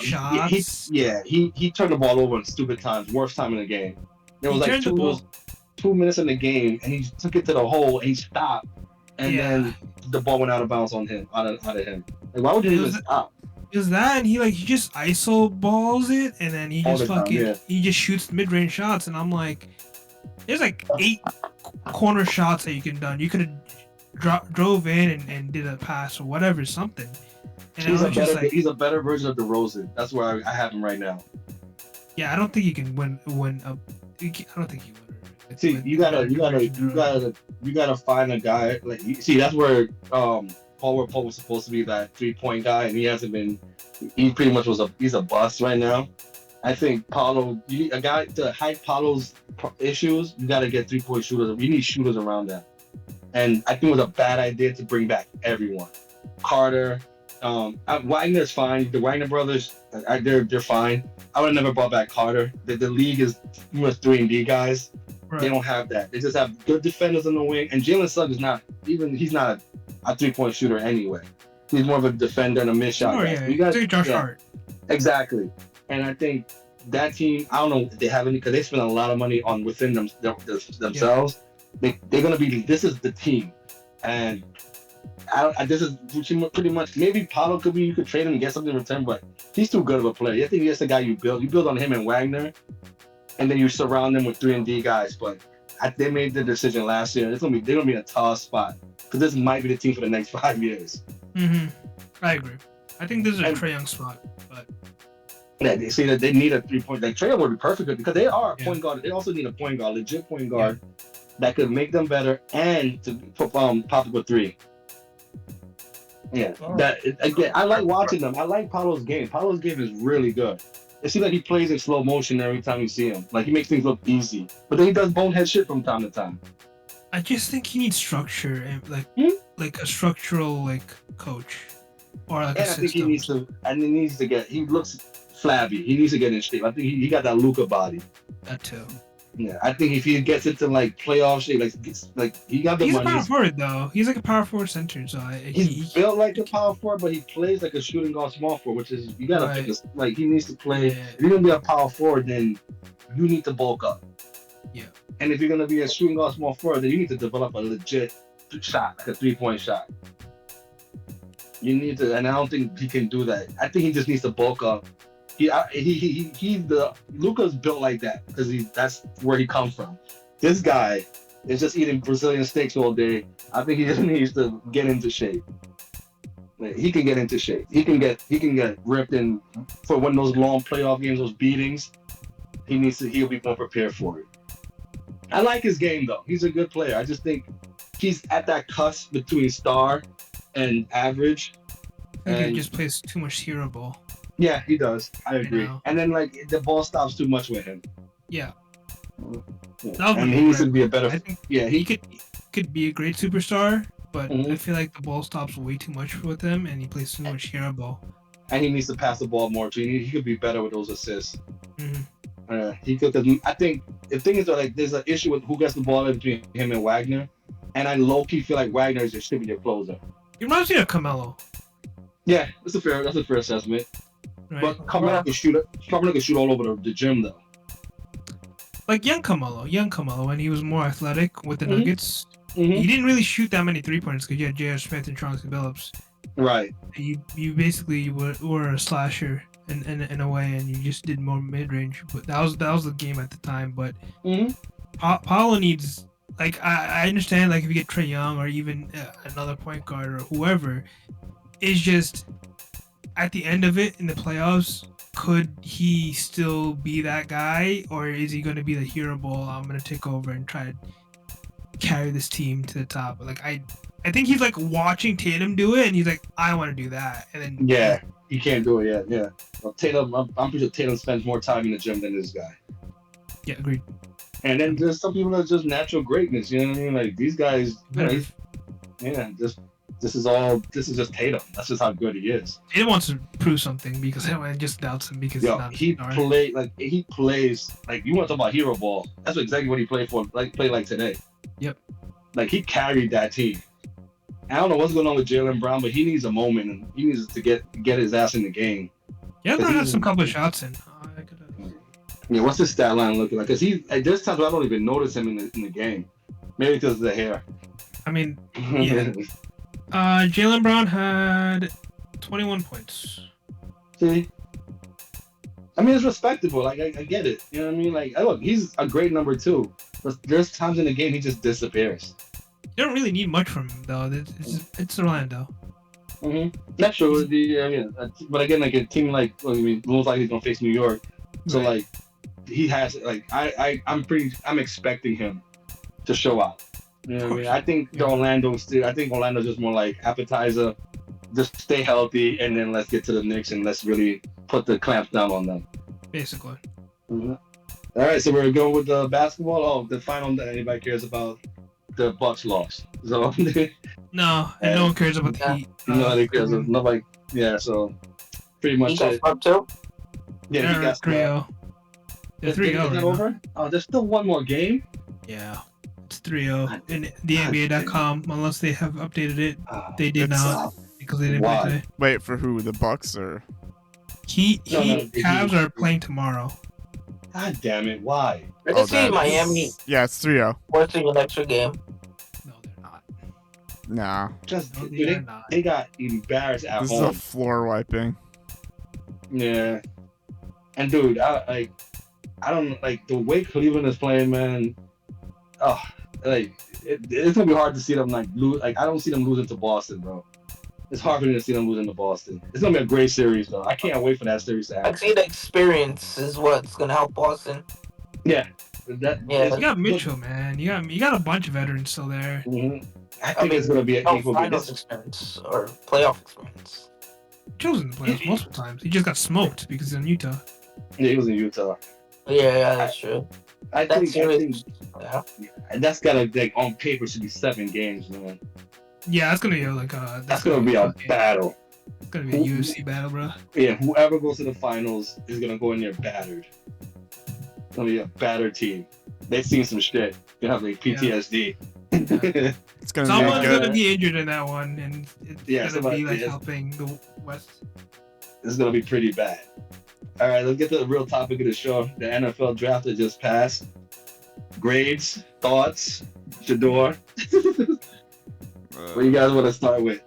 shots. He turned the ball over in stupid times. Worst time in the game. There was like 2 minutes in the game, and he took it to the hole and he stopped, and then the ball went out of bounds on him, out of him. Like, why would you even stop? Is that and he just ISO balls it, and then he just he just shoots mid-range shots, and I'm like, there's like 8 corner shots that you could have done. You could have drove in and did a pass or whatever, something. And he's a better version of DeRozan. That's where I have him right now. Yeah, I don't think you can win. I don't think you win. See, you gotta find a guy like. See, that's where Paul was supposed to be that 3-point guy, and he hasn't been. He pretty much he's a bust right now. I think Paolo, a guy to hide Paolo's issues, you gotta get 3-point shooters. You need shooters around that. And I think it was a bad idea to bring back everyone. Carter, Wagner's fine. The Wagner brothers, they're fine. I would have never brought back Carter. The league is pretty much 3-and-D guys. Right. They don't have that. They just have good defenders on the wing. And Jalen Suggs is not he's not a 3-point shooter anyway. He's more of a defender and a mid-shot guy. Yeah. You guys, it's like Josh Hart. Exactly. And I think that team, I don't know if they have any, because they spend a lot of money on within themselves. Yeah. They're going to be, this is the team. And this is pretty much, maybe Paolo you could trade him and get something in return, but he's too good of a player. I think he's the guy you build. You build on him and Wagner, and then you surround them with 3-and-D guys. But they made the decision last year. They're gonna be in a tough spot, because this might be the team for the next 5 years. Mm-hmm. I agree. I think this is a Trae Young spot, but yeah, they see that they need a 3-point. Like Trae Young would be perfect because they are a point guard. They also need a point guard, legit point guard that could make them better and to pop up a 3. Yeah, again, I like watching them. I like Paolo's game. Paolo's game is really good. It seems like he plays in slow motion every time you see him. Like, he makes things look easy, but then he does bonehead shit from time to time. I just think he needs structure and like a structural coach or like a system. I think he needs to get. He looks flabby. He needs to get in shape. I think he got that Luka body. That too. Yeah, I think if he gets into playoff shape, he got the money. He's a power forward though. He's like a power forward center, so he's built like a power forward, but he plays like a shooting guard small forward, which is you gotta think he needs to play. Yeah. If you're gonna be a power forward, then you need to bulk up. Yeah. And if you're gonna be a shooting guard small forward, then you need to develop a legit shot, like a 3-point shot. You need to, and I don't think he can do that. I think he just needs to bulk up. Luka's built like that because that's where he comes from. This guy is just eating Brazilian steaks all day. I think he just needs to get into shape. He can get into shape. He can get ripped in for when those long playoff games, those beatings. He'll be more prepared for it. I like his game though. He's a good player. I just think he's at that cusp between star and average. I think he just plays too much hero ball. Yeah, he does. I agree. And then the ball stops too much with him. Yeah. And he needs to be a better. I think he could be a great superstar, but I feel like the ball stops way too much with him, and he plays too much hero ball. And he needs to pass the ball more too. He could be better with those assists. Mm-hmm. He could. I think the thing is that there's an issue with who gets the ball between him and Wagner, and I low key feel like Wagner should be your closer. He reminds me of Carmelo. Yeah, that's a fair assessment. Right? But Carmelo can shoot all over the gym though. Like young Carmelo, when he was more athletic with the Mhm. Nuggets, Mhm. he didn't really shoot that many 3-pointers because you had J.R. Smith and Chauncey Billups. Right. You basically were a slasher in a way, and you just did more mid range. But that was the game at the time. But Mhm. Paolo needs, like, I understand, like, if you get Trey Young or even another point guard or whoever, it's just at the end of it in the playoffs, could he still be that guy, or is he going to be the hero ball? I'm going to take over and try to carry this team to the top. Like, I think he's like watching Tatum do it, and he's like, I want to do that, and then Yeah, he can't do it yet. Yeah. Well, Tatum, I'm pretty sure Tatum spends more time in the gym than this guy. yeah, agreed. And then there's some people that's just natural greatness. You know what I mean? Like these guys. This is just Tatum. That's just how good he is. Tatum wants to prove something because everyone just doubts him because he's not a star. He plays like you want to talk about hero ball. That's exactly what he played for. Play like today. Yep. Like he carried that team. I don't know what's going on with Jaylen Brown, but he needs a moment and he needs to get his ass in the game. Yeah, Brown has some couple of shots in. Yeah, what's his stat line looking like? Because there's times where I don't even notice him in the game. Maybe because of the hair. I mean, yeah. Jaylen Brown had 21 points. See? I mean, it's respectable. Like, I get it. You know what I mean? Like, look, he's a great number 2. But there's times in the game he just disappears. You don't really need much from him, though. It's Orlando. That's true. But again, like a team like, most likely he's going to face New York. So, Right. like, he has, like, I'm expecting him to show out. You know what I mean? I think Orlando's just more like appetizer. Just stay healthy, and then let's get to the Knicks and let's really put the clamps down on them. Basically. All right, so we're going with the basketball. Oh, the final that anybody cares about, the Bucks lost. So no one cares about the Heat. Nobody cares. Nobody. Yeah, so pretty much it. Up too? Yeah, he got 3-0. They're 3-0 right over. Oh, there's still one more game. Yeah. It's 3-0 in the NBA.com, unless they have updated it. They did not because they didn't play today. Wait, for who? The Bucks or Cavs are playing tomorrow. God damn it! Why? I can see Miami. Yeah, it's 3-0. Forcing an extra game. No, they're not. Nah. They got embarrassed at home. This is a floor wiping. Yeah. And dude, I don't like the way Cleveland is playing, man. Oh, like it's gonna be hard to see them like lose. Like I don't see them losing to Boston, bro. It's hard for me to see them losing to Boston. It's gonna be a great series, though. I can't wait for that series to happen. I see the experience is what's gonna help Boston. Yeah. You got Mitchell, man. You got a bunch of veterans still there. I think it's gonna be an equal finals experience or playoff experience. Mitchell's in the playoffs multiple times. He just got smoked because he's in Utah. Yeah, he was in Utah. Yeah, that's true. I think that's gotta like on paper should be 7 games, man. Yeah, that's gonna be that's gonna be a battle. It's gonna be a UFC battle, bro. Yeah, whoever goes to the finals is gonna go in there battered. It's gonna be a battered team. They've seen some shit. They have like PTSD. Yeah. It's gonna Someone's gonna be injured in that one, and it's gonna be like helping the West. It's gonna be pretty bad. All right, let's get to the real topic of the show. The NFL draft that just passed. Grades, thoughts, Shador. What do you guys want to start with?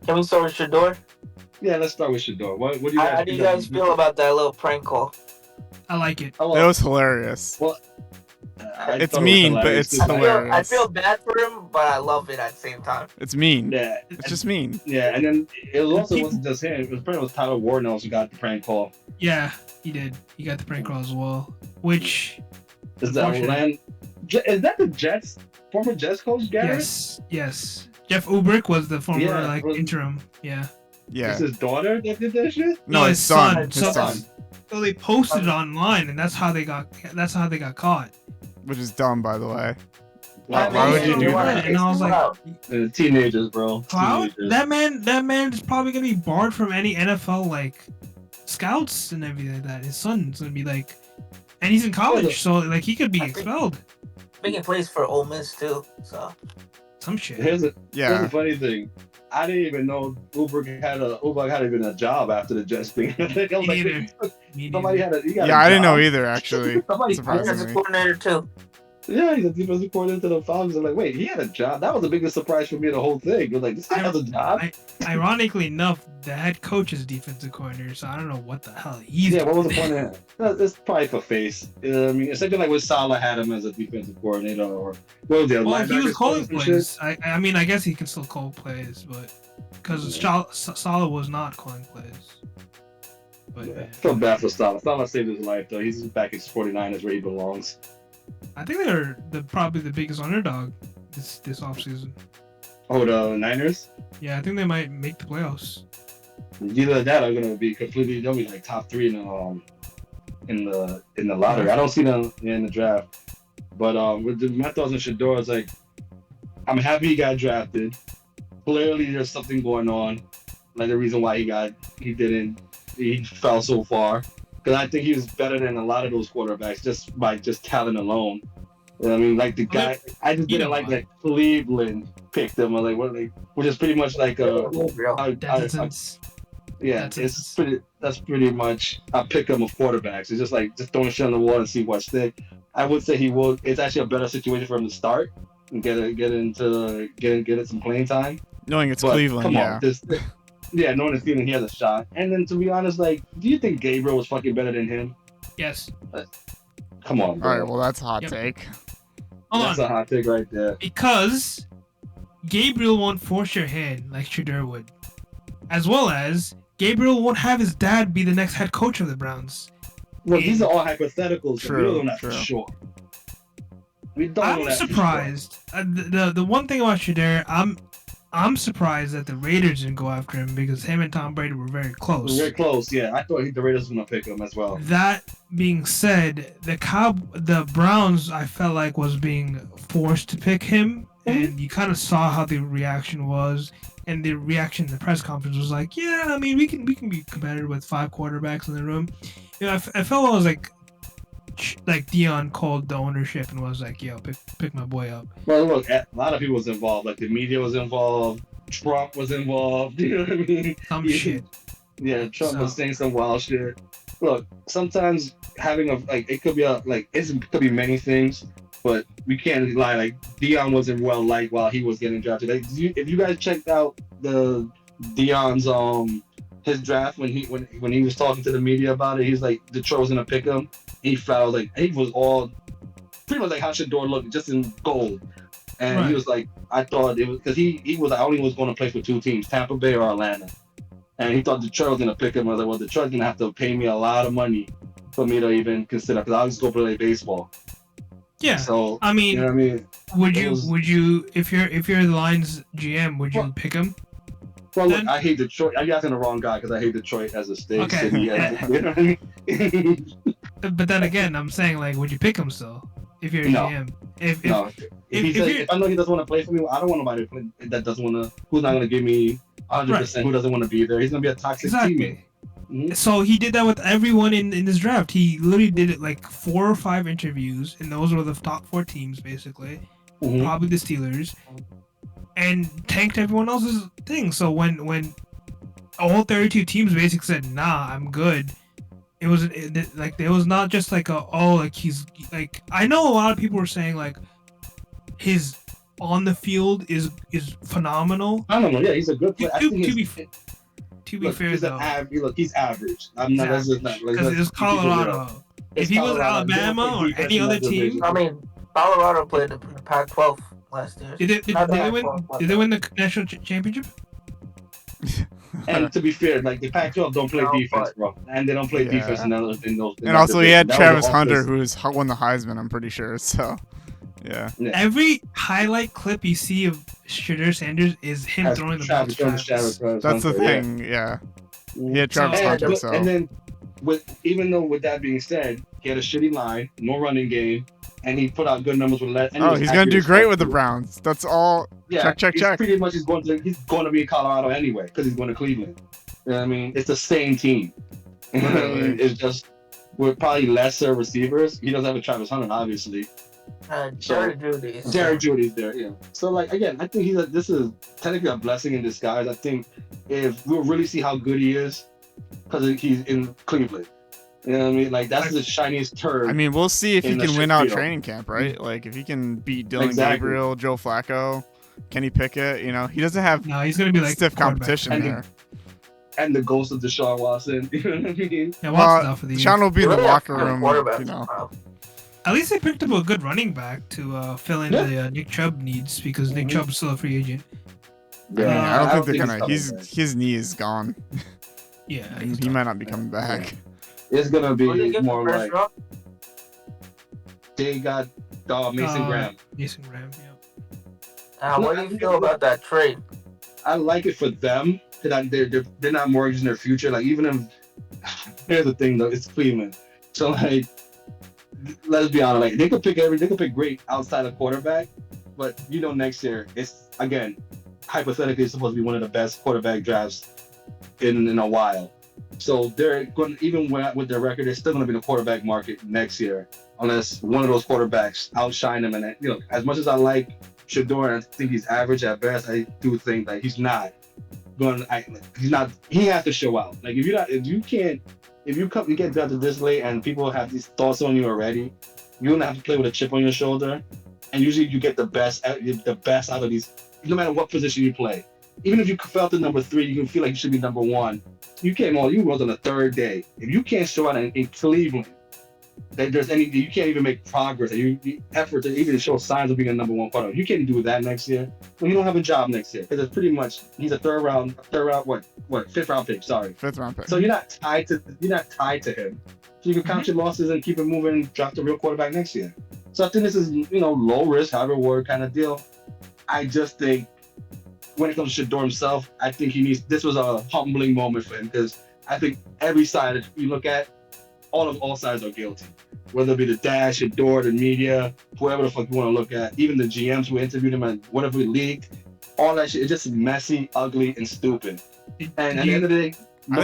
Can we start with Shador? Yeah, let's start with Shador. What do you guys? How do you guys feel about that little prank call? I like it. It was hilarious. Well, it's mean, but it's hilarious. I feel bad for him, but I love it at the same time. It's mean. Yeah, it's just mean. Yeah, and then it also wasn't just him. It was Tyler Warden also got the prank call. Yeah, he did. He got the prank call as well. Which is that the Jets former Jets coach Garrett? Yes. Jeff Ulbrich was the former interim. Yeah. Is his daughter that did that shit? No, his son. So they posted it online, and that's how they got caught. Which is dumb, by the way. Why would you do that? And I was like, teenagers, bro. Cloud? That man is probably gonna be barred from any NFL like scouts and everything like that. His son's gonna be like, and he's in college, so like he could be expelled. Making plays for Ole Miss too, so some shit. Here's a funny thing. I didn't even know Uber had even a job after the Jets thing. I was Me like, neither. Me somebody neither. had a he got Yeah, a I didn't know job. either. Actually, Somebody Defensive surprisingly. coordinator too. yeah, he's a defensive coordinator to the Falcons. I'm like, wait, he had a job. That was the biggest surprise for me. The whole thing. You're like, this guy has a job. Ironically enough, the head coach is defensive coordinator, so I don't know what the hell he's Yeah, doing. what was the point of that? It's probably for face. You know what I mean, it's something like when Salah had him as a defensive coordinator, or what was it, Well, he was linebackers coach or calling some shit? plays. I mean, I guess he can still call plays, but because Yeah. Salah was not calling plays. But Yeah. I feel bad for Salah. Salah saved his life though. He's back at 49ers where he belongs. I think they're probably the biggest underdog this offseason. Oh, the Niners. Yeah, I think they might make the playoffs. Either that or gonna be completely. They'll be like top 3 in the lottery. I don't see them in the draft. But with my thoughts on Shador, it's like I'm happy he got drafted. Clearly, there's something going on. Like the reason why he fell so far. Because I think he was better than a lot of those quarterbacks just by just talent alone. You know what I mean, like the guy, I just You didn't know like why. that Cleveland picked him. Or like what they, which is pretty much like that's pretty much a pick 'em of quarterbacks. It's just like just throwing shit on the wall and see what stick. I would say he will. It's actually a better situation for him to start and get some playing time. Knowing it's But Cleveland, come yeah. on, knowing it's Cleveland, he has a shot. And then to be honest, like, do you think Gabriel was fucking better than him? Yes. Come on, bro. All right, well that's a hot Yep. take. Hold That's on. a hot take right there. Because Gabriel won't force your hand like Shador would, as well as Gabriel won't have his dad be the next head coach of the Browns. Look, these are all hypotheticals. So we True, don't know that for true. sure. We don't know I'm that for surprised. The one thing about Shador, I'm surprised that the Raiders didn't go after him because him and Tom Brady were very sure. close. We're close, yeah. I thought the Raiders were gonna pick him as well. That being said, the Browns I felt like was being forced to pick him, and you kind of saw how the reaction was, and the reaction in the press conference was like, yeah, I mean we can be competitive with 5 quarterbacks in the room. You know, I felt it was like Dion called the ownership and was like, yo, pick my boy up. Well, look, a lot of people was involved. Like the media was involved. Trump was involved. You know what I mean? Some shit. Yeah, Trump was saying some wild shit. Look, sometimes having it could be many things, but we can't lie. Like Dion wasn't well liked while he was getting drafted. Like, if you guys checked out the Dion's his draft when he was talking to the media about it, he's like Detroit was gonna pick him. He felt like he was all pretty much like how Shador looked, just in gold. And Right. he was like, I thought it was because he was I only was going to play for 2 teams, Tampa Bay or Atlanta. And he thought Detroit was going to pick him. I was like, well, Detroit's going to have to pay me a lot of money for me to even consider, because I'll just go play baseball. Yeah. So, I mean, you know what I mean? would you if you're the Lions GM, would you pick him? Well, look, Then- I hate Detroit. I'm asking the wrong guy because I hate Detroit as a state. Okay. City, you know what I mean? But then again, I'm saying like, would you pick him still if you're a No. GM? If No. If I know he doesn't want to play for me, I don't want nobody to play that doesn't want to, who's not going to give me 100%, who doesn't want to be there. He's going to be a toxic teammate. exactly. Mhm. So he did that with everyone in this draft. He literally did it like 4 or 5 interviews, and those were the top 4 teams basically. Mhm. Probably the Steelers, and tanked everyone else's thing. So when all 32 teams basically said, "Nah, I'm good," it was not just like he's like, I know a lot of people were saying like his on the field is phenomenal. I don't know. Yeah, he's a good player. I think To be fair though, he's average. I'm not. That's just not. because it was Colorado. If he was Alabama or any other team, I mean, Colorado played the Pac-12 last year. did they win the national championship? And to be fair, like the Pac-12 don't play defense, bro, and they don't play defense in those. And also, he had Travis Hunter, who who's won the Heisman. I'm pretty sure. So, yeah. Every highlight clip you see of Shedeur Sanders is him throwing the ball to Travis. That's the thing. Yeah. He had Travis Hunter. So. And then, with that being said, he had a shitty line, no running game, and he put out good numbers with less. Oh, he's gonna do great with the Browns. That's all. Yeah, check. Pretty much, he's going to be in Colorado anyway because he's going to Cleveland. You know what I mean? It's the same team. You know what I mean? It's just with probably lesser receivers. He doesn't have a Travis Hunter, obviously, Jared Judy's. Jared Judy's there, yeah. So like again, I think this is technically a blessing in disguise. I think if we'll really see how good he is, because he's in Cleveland. You know what I mean? Like that's the shiniest turd. I mean, we'll see if he can win out training camp, right? Mm-hmm. Like if he can beat Dylan Gabriel, Joe Flacco, Kenny Pickett. You know, he doesn't have he's gonna be like stiff competition there. And the ghost of Deshaun Watson. You know what I mean? Yeah, Watson's for these. Deshaun will be in the locker room. You know. At least they picked up a good running back to fill in the Nick Chubb needs because Nick Chubb's still a free agent. Yeah, I don't think they're gonna. His knee is gone. Yeah, he might not be coming back. It's gonna be more like they got Mason Graham. Mason Graham, yeah. What do you feel about that trade? I like it for them because they're not mortgaging their future. Like even if here's the thing though, it's Cleveland, so like let's be honest, like they could pick great outside of quarterback, but you know next year it's again hypothetically supposed to be one of the best quarterback drafts in a while. So they're going to, even with their record, they're still going to be in the quarterback market next year, unless one of those quarterbacks outshine them. And you know, as much as I like Shador, and I think he's average at best, I do think that he's not going. He has to show out. Like if you get drafted this late and people have these thoughts on you already, you're gonna have to play with a chip on your shoulder. And usually you get the best out of these, no matter what position you play. Even if you fell to number 3, you can feel like you should be number 1. You was on the 3rd day. If you can't show out in Cleveland, that you can't even make progress. You effort to even show signs of being a number 1 quarterback. You can't do that next year. Well, you don't have a job next year because it's pretty much he's a fifth round pick. Sorry, 5th round pick. So you're not tied to him. So you can count your losses and keep it moving and draft a real quarterback next year. So I think this is low risk, high reward kind of deal. I just think when it comes to Shador himself, I think this was a humbling moment for him because I think every side that you look at, all sides are guilty. Whether it be the dad, Shador, the media, whoever the fuck you want to look at, even the GMs who interviewed him and whatever leaked, all that shit, it's just messy, ugly, and stupid. And at the end of the day, I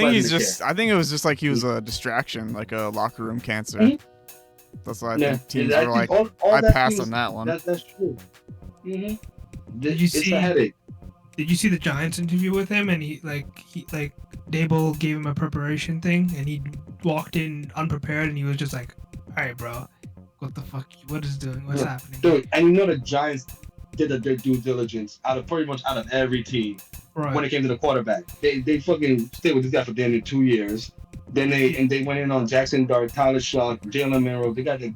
think it was just like he was a distraction, like a locker room cancer. Mm-hmm. That's why I think teams were like, I passed on that one. That's true. Mm-hmm. It's a headache. Did you see the Giants interview with him? And he Dable gave him a preparation thing, and he walked in unprepared, and he was just like, "All right, bro, what the fuck? What is doing? What's happening?" Dude, and the Giants did their due diligence out of every team when it came to the quarterback. They fucking stayed with this guy for damn near 2 years. Then they went in on Jackson Dart, Tyler Shaw, Jalen Monroe. They got the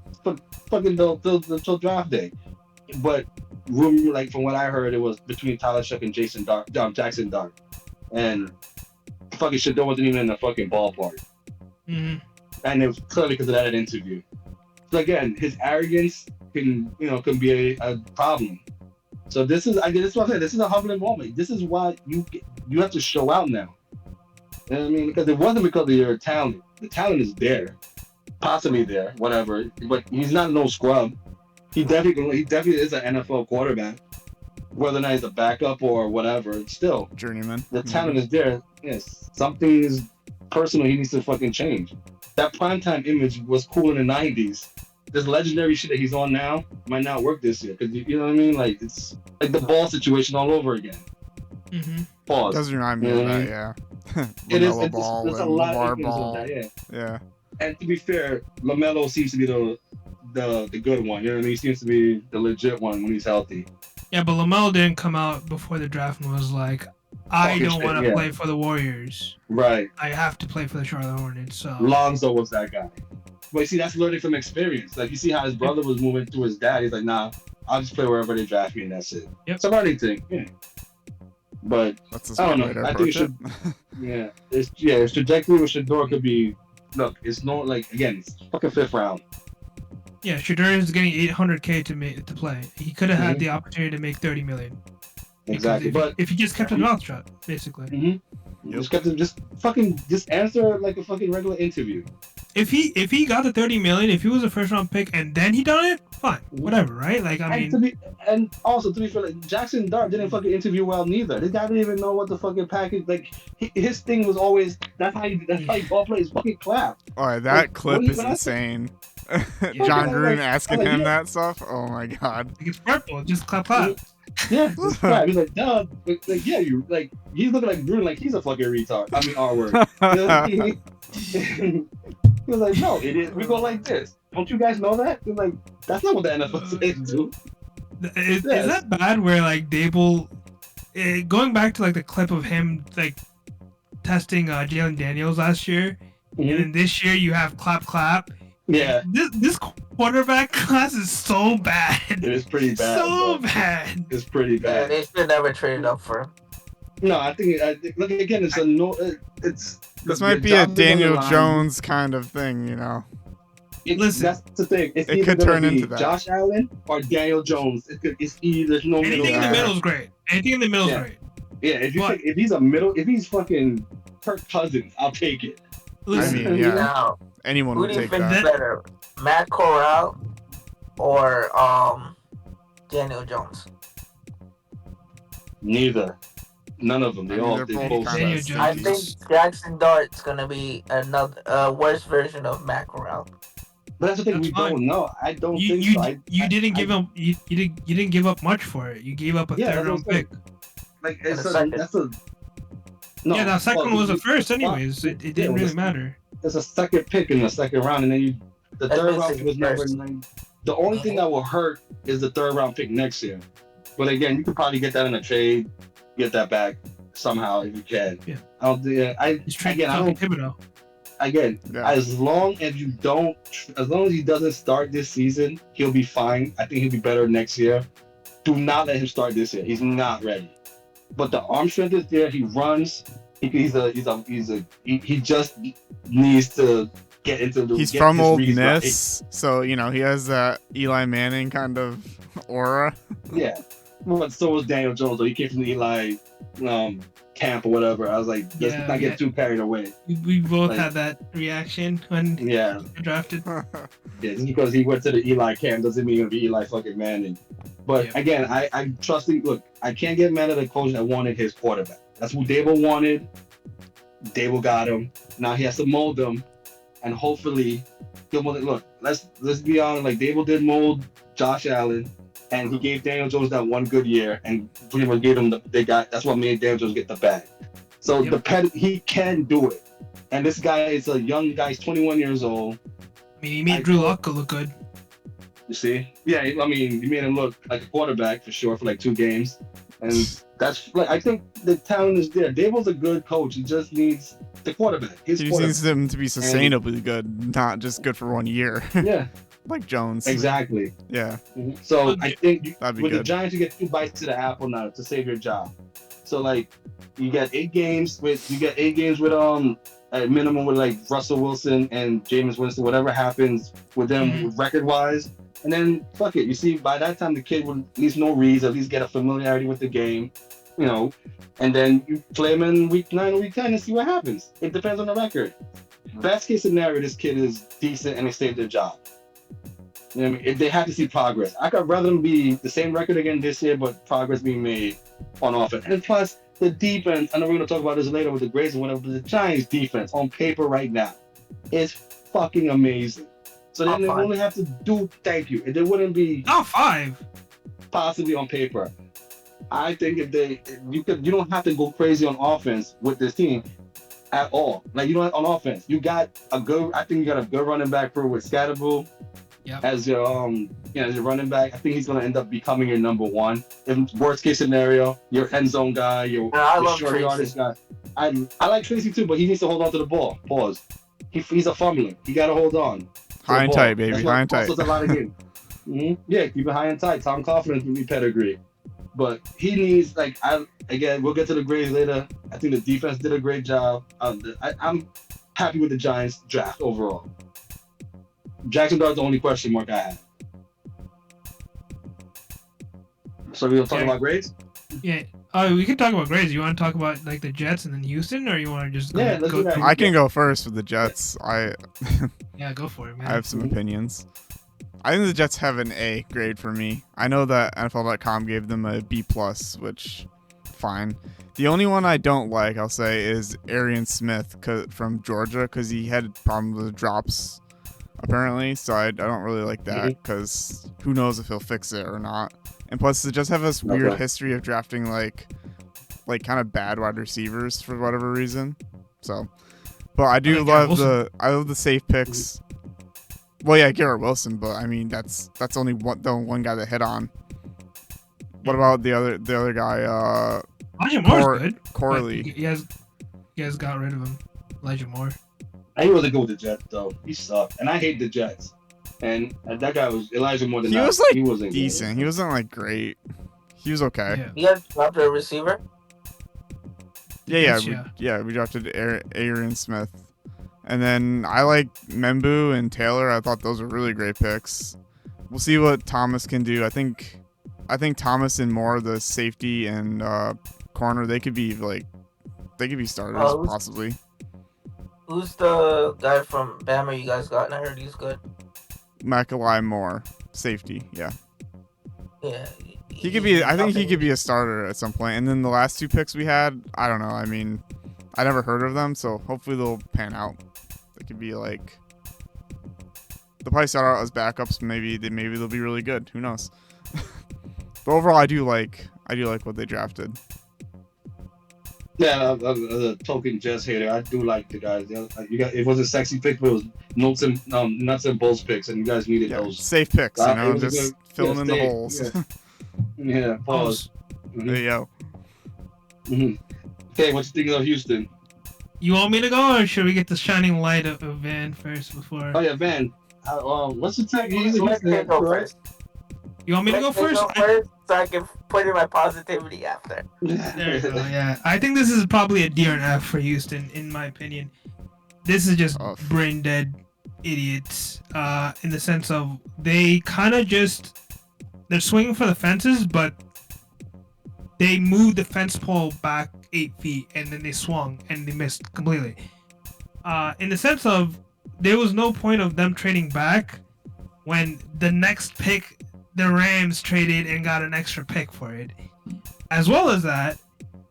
fucking till draft day, but. From what I heard, it was between Tyler Shuck and Jackson Dart, and fucking Shador wasn't even in the fucking ballpark. Mm-hmm. And it was clearly because of that interview. So again, his arrogance can be a problem. So this is what I'm saying. This is a humbling moment. This is why you have to show out now. You know what I mean? Because it wasn't because of your talent. The talent is there, possibly there, whatever. But he's not no scrub. He definitely is an NFL quarterback. Whether or not he's a backup or whatever, it's still journeyman. The talent is there. Yes, something is personal. He needs to fucking change. That primetime image was cool in the '90s. This legendary shit that he's on now might not work this year because you know what I mean. Like it's like the ball situation all over again. Mm-hmm. Pause. Does remind me of that, yeah. It is. Ball there's a lot of things ball. Of that, yeah. And to be fair, LaMelo seems to be the good one. You know what I mean? He seems to be the legit one when he's healthy. Yeah, but LaMelo didn't come out before the draft and was like, I don't want to play for the Warriors. Right. I have to play for the Charlotte Hornets. So Lonzo was that guy. But you see, that's learning from experience. Like you see how his brother was moving to his dad. He's like, nah, I'll just play wherever they draft me and that's it. Yep. It's a learning thing. Yeah. But I don't know. I think it should. His trajectory with Shador could be. Look, it's not like again, it's fucking 5th round. Yeah, Shador is getting $800K to play. He could have had the opportunity to make $30 million. Exactly, if he just kept his mouth shut, basically. Mm-hmm. Yep. Just answer like a fucking regular interview. If he got the $30 million, if he was a 1st round pick and then he done it, fine, whatever, right? Like I mean, to be fair, like, Jackson Dart didn't fucking interview well neither. This guy didn't even know what the fucking package. Like his thing was always that's how you all play is fucking clap. All right, that clip is insane. John Gruden asking him yeah. that stuff. Oh my god. It's purple. Just clap. Yeah, just clap. He's like, duh. Like, yeah, you like. He's looking like Gruden, like he's a fucking retard. I mean, R word. He was like, no, idiot. We go like this. Don't you guys know that? He's like, that's not what the NFL says, dude. Is that bad? Where like Dable, going back to like the clip of him like testing Jalen Daniels last year, and then this year you have clap. Yeah. This quarterback class is so bad. It is pretty bad. So bad. It's pretty bad. Yeah, they should never trade up for him. No, I think look again. It's this might be a Daniel Jones kind of thing, you know. Listen, that's the thing. It could turn into that. Josh Allen or Daniel Jones. It's either. There's no anything in the middle is great. Anything in the middle is great. Yeah, if he's fucking Kirk Cousins, I'll take it. Listen, I mean, yeah. Now, anyone would take who do you that. think better, Matt Corral or Daniel Jones? Neither. None of them. They both. Daniel Jones. I think Jackson Dart's gonna be another worse version of Matt Corral. But that's the thing, we don't know. I don't think so. You didn't give up. You didn't give up much for it. You gave up a third round pick. Like that second was the first, anyways. It didn't really matter. There's a second pick in the second round, and then the third round was never. The only thing that will hurt is the third round pick next year. But again, you could probably get that in a trade, get that back somehow if you can. Yeah. I don't. Thibodeau. Again, as long as he doesn't start this season, he'll be fine. I think he'll be better next year. Do not let him start this year. He's not ready. But the arm strength is there. He runs. He just needs to get into the. He's from Old Miss, so you know he has that Eli Manning kind of aura. Yeah, well, so was Daniel Jones. Though he came from the Eli camp or whatever. I was like, let's not get too carried away. We both had that reaction when drafted. Yeah, just because he went to the Eli camp doesn't mean he'll be Eli fucking Manning. But again, I trust him. Look, I can't get mad at a coach that wanted his quarterback. That's who Dable wanted. Dable got him. Now he has to mold him, and hopefully he'll mold it. Look, let's be honest. Like Dable did mold Josh Allen, and he gave Daniel Jones that one good year, and pretty much gave him that's what made Daniel Jones get the bag. So he can do it. And this guy is a young guy. He's 21 years old. I mean, he made Drew Lock look good. You see? Yeah, I mean, he made him look like a quarterback for sure for like 2 games. And that's like, I think the talent is there. Dable's a good coach. He just needs the quarterback. He just needs them to be sustainably good, not just good for 1 year. Yeah. Like Jones. Exactly. Yeah. So I think with the Giants, you get 2 bites to the apple now to save your job. So like, you get 8 games with at minimum with like Russell Wilson and Jameis Winston, whatever happens with them record wise. And then fuck it. You see, by that time the kid would at least know reads, at least get a familiarity with the game, you know. And then you play him in week 9 or week 10 and see what happens. It depends on the record. Best case scenario, this kid is decent and they save their job. You know what I mean? They have to see progress. I could rather them be the same record again this year, but progress being made on offense. And plus, the defense, I know we're going to talk about this later with the grades and whatever, but the Giants defense on paper right now is fucking amazing. So then they only have to do thank you. And they wouldn't be top 5 possibly on paper. I think you don't have to go crazy on offense with this team at all. Like you don't on offense. You got a good running back with Scatterbull as your as your running back. I think he's gonna end up becoming your number 1. In worst case scenario, your end zone guy, your short yardage guy. I like Tracy too, but he needs to hold on to the ball. Pause. He's a fumbler. He gotta hold on. High and tight, baby. High and tight. A lot of games. Yeah, keep it high and tight. Tom Coughlin can be pedigree. But he needs, we'll get to the grades later. I think the defense did a great job. I'm happy with the Giants draft overall. Jackson Dart's the only question mark I have. So we'll talk about grades? Yeah. Oh, we can talk about grades. You want to talk about like the Jets and then Houston, or you want to just go? Yeah, let's do that. I can go first with the Jets. Yeah, go for it, man. I have some opinions. I think the Jets have an A grade for me. I know that NFL.com gave them a B+, which fine. The only one I don't like, I'll say, is Arian Smith from Georgia, because he had problems with drops apparently. So I don't really like that because who knows if he'll fix it or not. And plus, they just have this weird history of drafting like kind of bad wide receivers for whatever reason. So, but I do love the safe picks. Well, yeah, Garrett Wilson, but I mean that's only the one guy that hit on. What about the other guy? Elijah Moore's good. Corley. You guys got rid of him. Elijah Moore. He wasn't good with the Jets though. He sucked, and I hate the Jets. And that guy was Elijah Moore. He was like he wasn't decent. Good. He wasn't like great. He was okay. Yeah. You guys drafted a receiver? Yeah. We drafted Aaron Smith, and then I like Membu and Taylor. I thought those were really great picks. We'll see what Thomas can do. I think Thomas and Moore, the safety and corner, they could be starters possibly. Who's the guy from Bama you guys got? And I heard he's good. Mackay Moore, safety. Yeah. Yeah. He could be. I think he could be a starter at some point. And then the last two picks we had, I don't know. I mean, I never heard of them, so hopefully they'll pan out. They could be like. They'll probably start out as backups. Maybe they'll be really good. Who knows? But overall, I do like what they drafted. Yeah, I'm a token Jets hater. I do like the guys. It was a sexy pick, but it was nuts and bolts picks, and you guys needed those safe picks. Just filling in the holes. Yeah, pause. There you go. Okay, what you thinking of Houston? You want me to go, or should we get the shining light of Van first before? Oh yeah, Van. What's the tag? You want me to go first? So I can put in my positivity after. There you go. Yeah, I think this is probably a D or an F for Houston, in my opinion. This is just brain dead idiots. In the sense of they kind of they're swinging for the fences, but they moved the fence pole back 8 feet and then they swung and they missed completely. In the sense of there was no point of them trading back when the next pick the Rams traded and got an extra pick for it. As well as that,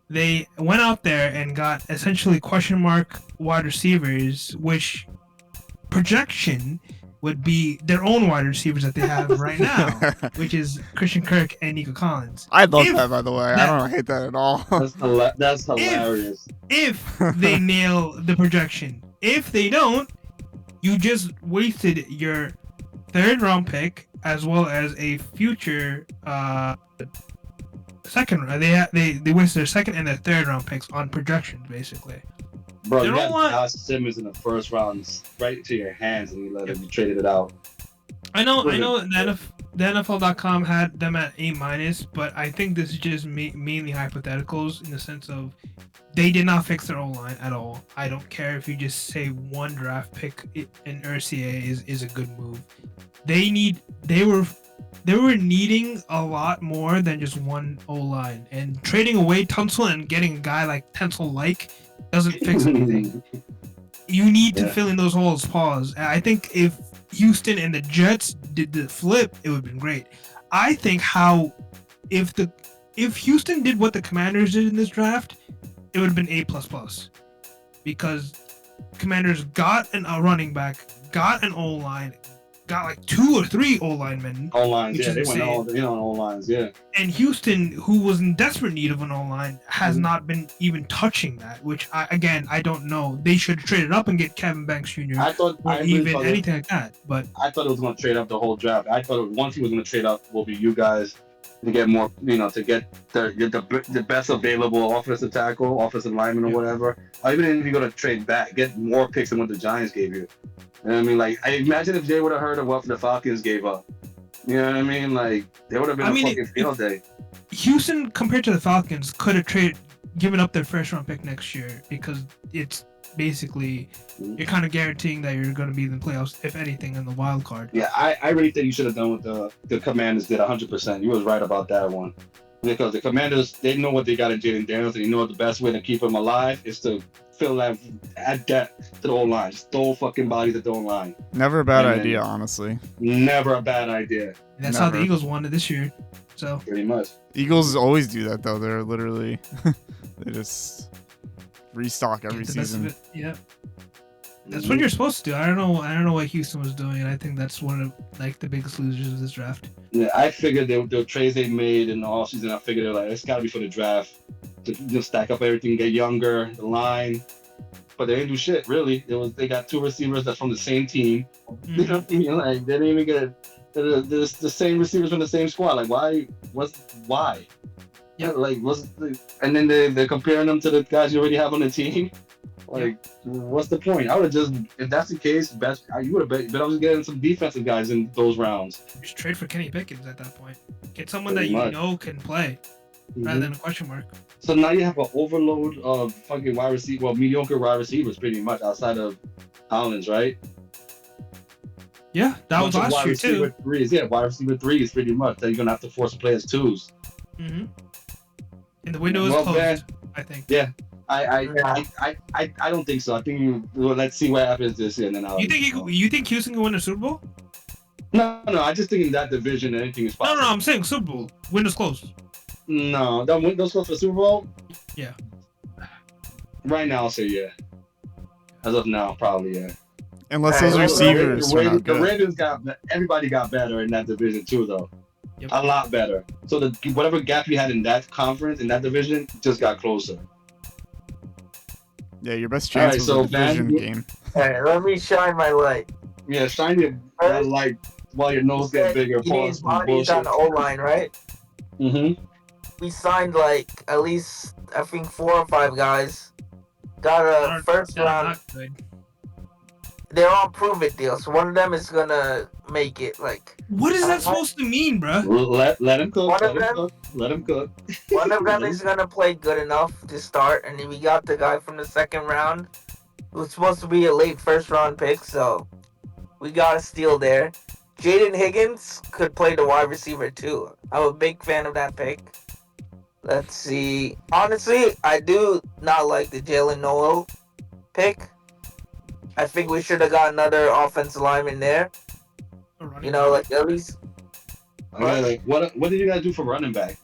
they went out there and got essentially question mark wide receivers, which projection would be their own wide receivers that they have right now, which is Christian Kirk and Nico Collins. I love that, by the way. I don't hate that at all. That's hilarious. If they nail the projection. If they don't, you just wasted your third round pick as well as a future second. They wasted their second and their third round picks on projections, basically. Bro, you got Josh Simmons in the first round right into your hands, and you traded it out. I know. The NFL.com had them at A-, but I think this is just mainly hypotheticals in the sense of they did not fix their O-line at all. I don't care if you just say one draft pick in RCA is a good move. They were needing a lot more than just one O-line, and trading away Tunsil and getting a guy like Tunsil doesn't fix anything. You need to fill in those holes. Pause. I think if Houston and the Jets did the flip, it would have been great. I think if Houston did what the Commanders did in this draft, it would have been A++, because Commanders got a running back, got an O-line, got like 2 or 3 O-linemen. O-lines, yeah, they went on O-lines, yeah. And Houston, who was in desperate need of an O-line, has not been even touching that, which I don't know. They should have traded up and get Kevin Banks Jr. Anything like that. But I thought it was going to trade up the whole draft. I thought one team was going to trade up will be you guys to get more, to get the best available offensive tackle, offensive lineman, or whatever. Or even if you're going to trade back, get more picks than what the Giants gave you. You know what I mean? Like, I imagine if they would have heard of what the Falcons gave up. You know what I mean? Like, they would have been a fucking field day. Houston, compared to the Falcons, could have given up their first round pick next year, because it's basically you're kind of guaranteeing that you're going to be in the playoffs, if anything, in the wild card. Yeah, I really think you should have done what the Commanders did 100%. You was right about that one. Because the Commanders, they know what they got in Jaden Daniels, and you know the best way to keep him alive is to fill that at depth to the O-line. Just throw fucking bodies at the O-line. Never a bad idea, honestly. Never a bad idea. And that's how the Eagles won it this year. So pretty much. Eagles always do that, though. They're literally they just restock every season. Yeah. That's what you're supposed to do. I don't know what Houston was doing, and I think that's one of like the biggest losers of this draft. Yeah, I figured the trades they made in the offseason, I figured they're like, it's got to be for the draft to just stack up everything, get younger, the line. But they didn't do shit, really. They got two receivers that's from the same team. Mm-hmm. You know what I mean? Like, they didn't even get the same receivers from the same squad. Like, why? Why? Yeah. Like, and then they're comparing them to the guys you already have on the team. Like, what's the point? I would have just, if that's the case, you would have bet I was getting some defensive guys in those rounds. Just trade for Kenny Pickens at that point. Get someone that Pretty you much. know can play, rather than a question mark. So now you have an overload of fucking wide receiver, well, mediocre wide receivers, pretty much outside of Collins, right? Yeah, that was last year too. Threes, yeah, wide receiver threes, pretty much. That you're gonna have to force to play as twos. Mm-hmm. And the window is Well, closed, man, I think. Yeah, I don't think so. I think let's see what happens this year, and then I'll. You think Houston can win a Super Bowl? No. I just think in that division, anything is possible. No. I'm saying Super Bowl. Window's closed. No, those go for Super Bowl. Yeah. Right now, I'll say yeah. As of now, probably yeah. Unless those receivers are not The good. Ravens everybody got better in that division too, though. Yep. A lot better. So whatever gap you had in that conference, in that division, just got closer. Yeah, your best chance was a division game. Alright, let me shine my light. Yeah, shine your light while your nose gets bigger. You need bodies on the O-line, right? Mm-hmm. We signed like at least I think 4 or 5 guys. Got a first round. Not good. They're on prove it deals. One of them is gonna make it. Like, What is that supposed to mean, bro? Let him cook. Let him cook. one of them is gonna play good enough to start, and then we got the guy from the second round who's supposed to be a late first round pick. So we got a steal there. Jaden Higgins could play the wide receiver too. I'm a big fan of that pick. Let's see. Honestly, I do not like the Jalen Noel pick. I think we should have got another offensive lineman there. You know, like at least. Okay, what did you guys do for running back?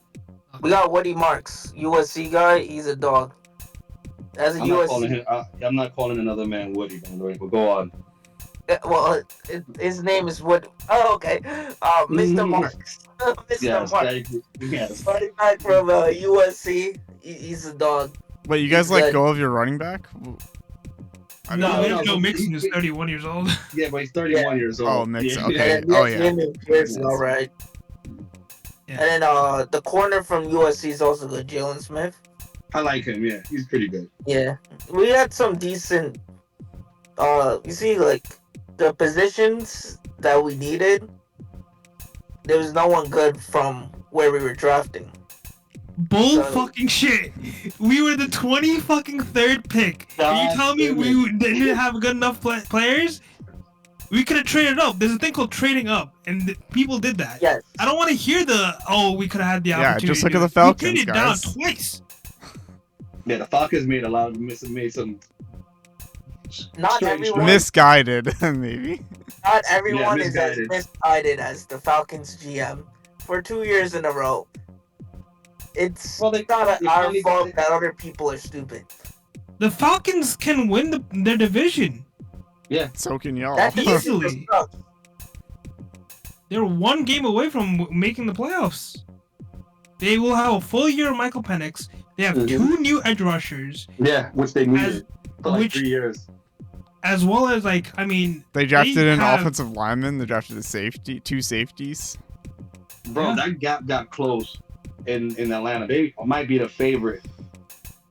We got Woody Marks, USC guy. He's a dog. As a USC. I'm not calling another man Woody, by the way, but go on. Well, his name is Wood. Oh, okay. Mr. Marks. Mr. Marks. Yes. Running back from USC. He's a dog. Wait, you guys let go of your running back? No, Joe Mixon is 31 years old. Yeah, but he's 31 years old. Oh, Mixon. Yeah. Okay. Oh, yeah. All right. Yeah. And then the corner from USC is also good, Jalen Smith. I like him. Yeah, he's pretty good. Yeah, we had some decent. You see, like the positions that we needed, there was no one good from where we were drafting. Bull fucking shit. We were the 20 fucking third pick. And you tell me we didn't have good enough players? We could have traded up. There's a thing called trading up, and people did that. Yes. I don't want to hear we could have had the opportunity. Yeah, just look at the Falcons, we traded guys. down twice. Yeah, the Falcons made some. Not everyone. Misguided, maybe. Not everyone is as misguided. misguided as the Falcons GM for 2 years in a row. It's not our fault that other people are stupid. The Falcons can win their division. Yeah. So can y'all. That Easily. They're one game away from making the playoffs. They will have a full year of Michael Penix. They have 2 new edge rushers. Yeah, which they needed for like 3 years. As well as they drafted an offensive lineman. They drafted a 2 safeties. Bro, that gap got close in Atlanta. They might be the favorite.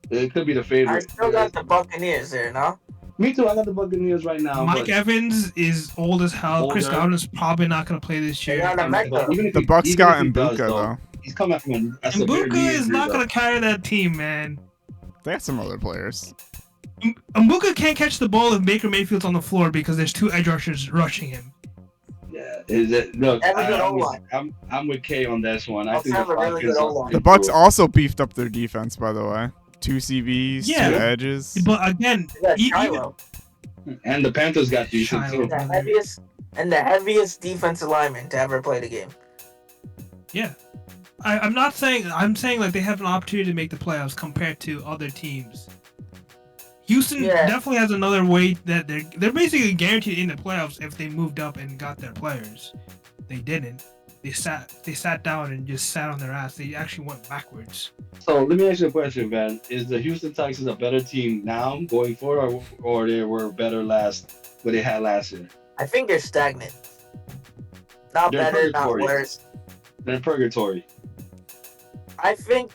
It could be the favorite. I still got the Buccaneers there, no? Me too. I got the Buccaneers right now. Mike Evans is old as hell. Chris Godwin's probably not going to play this year. The Bucks got Mbuka, though. He's coming from a Mbuka is not going to carry that team, man. They have some other players. Mbuka can't catch the ball if Baker Mayfield's on the floor because there's 2 edge rushers rushing him. Yeah, look, I'm with Kay on this one. I think the Bucks also beefed up their defense, by the way. 2 CBs, 2 edges. But again, and the Panthers got decent too. The heaviest defensive lineman to ever play the game. Yeah. I'm saying like they have an opportunity to make the playoffs compared to other teams. Houston Yeah. definitely has another way that they're basically guaranteed in the playoffs if they moved up and got their players. They didn't. They sat down and just sat on their ass. They actually went backwards. So let me ask you a question, Van. Is the Houston Texans a better team now going forward, or they were better what they had last year? I think they're stagnant. Not They're better, not purgatory. worse. They're in purgatory. I think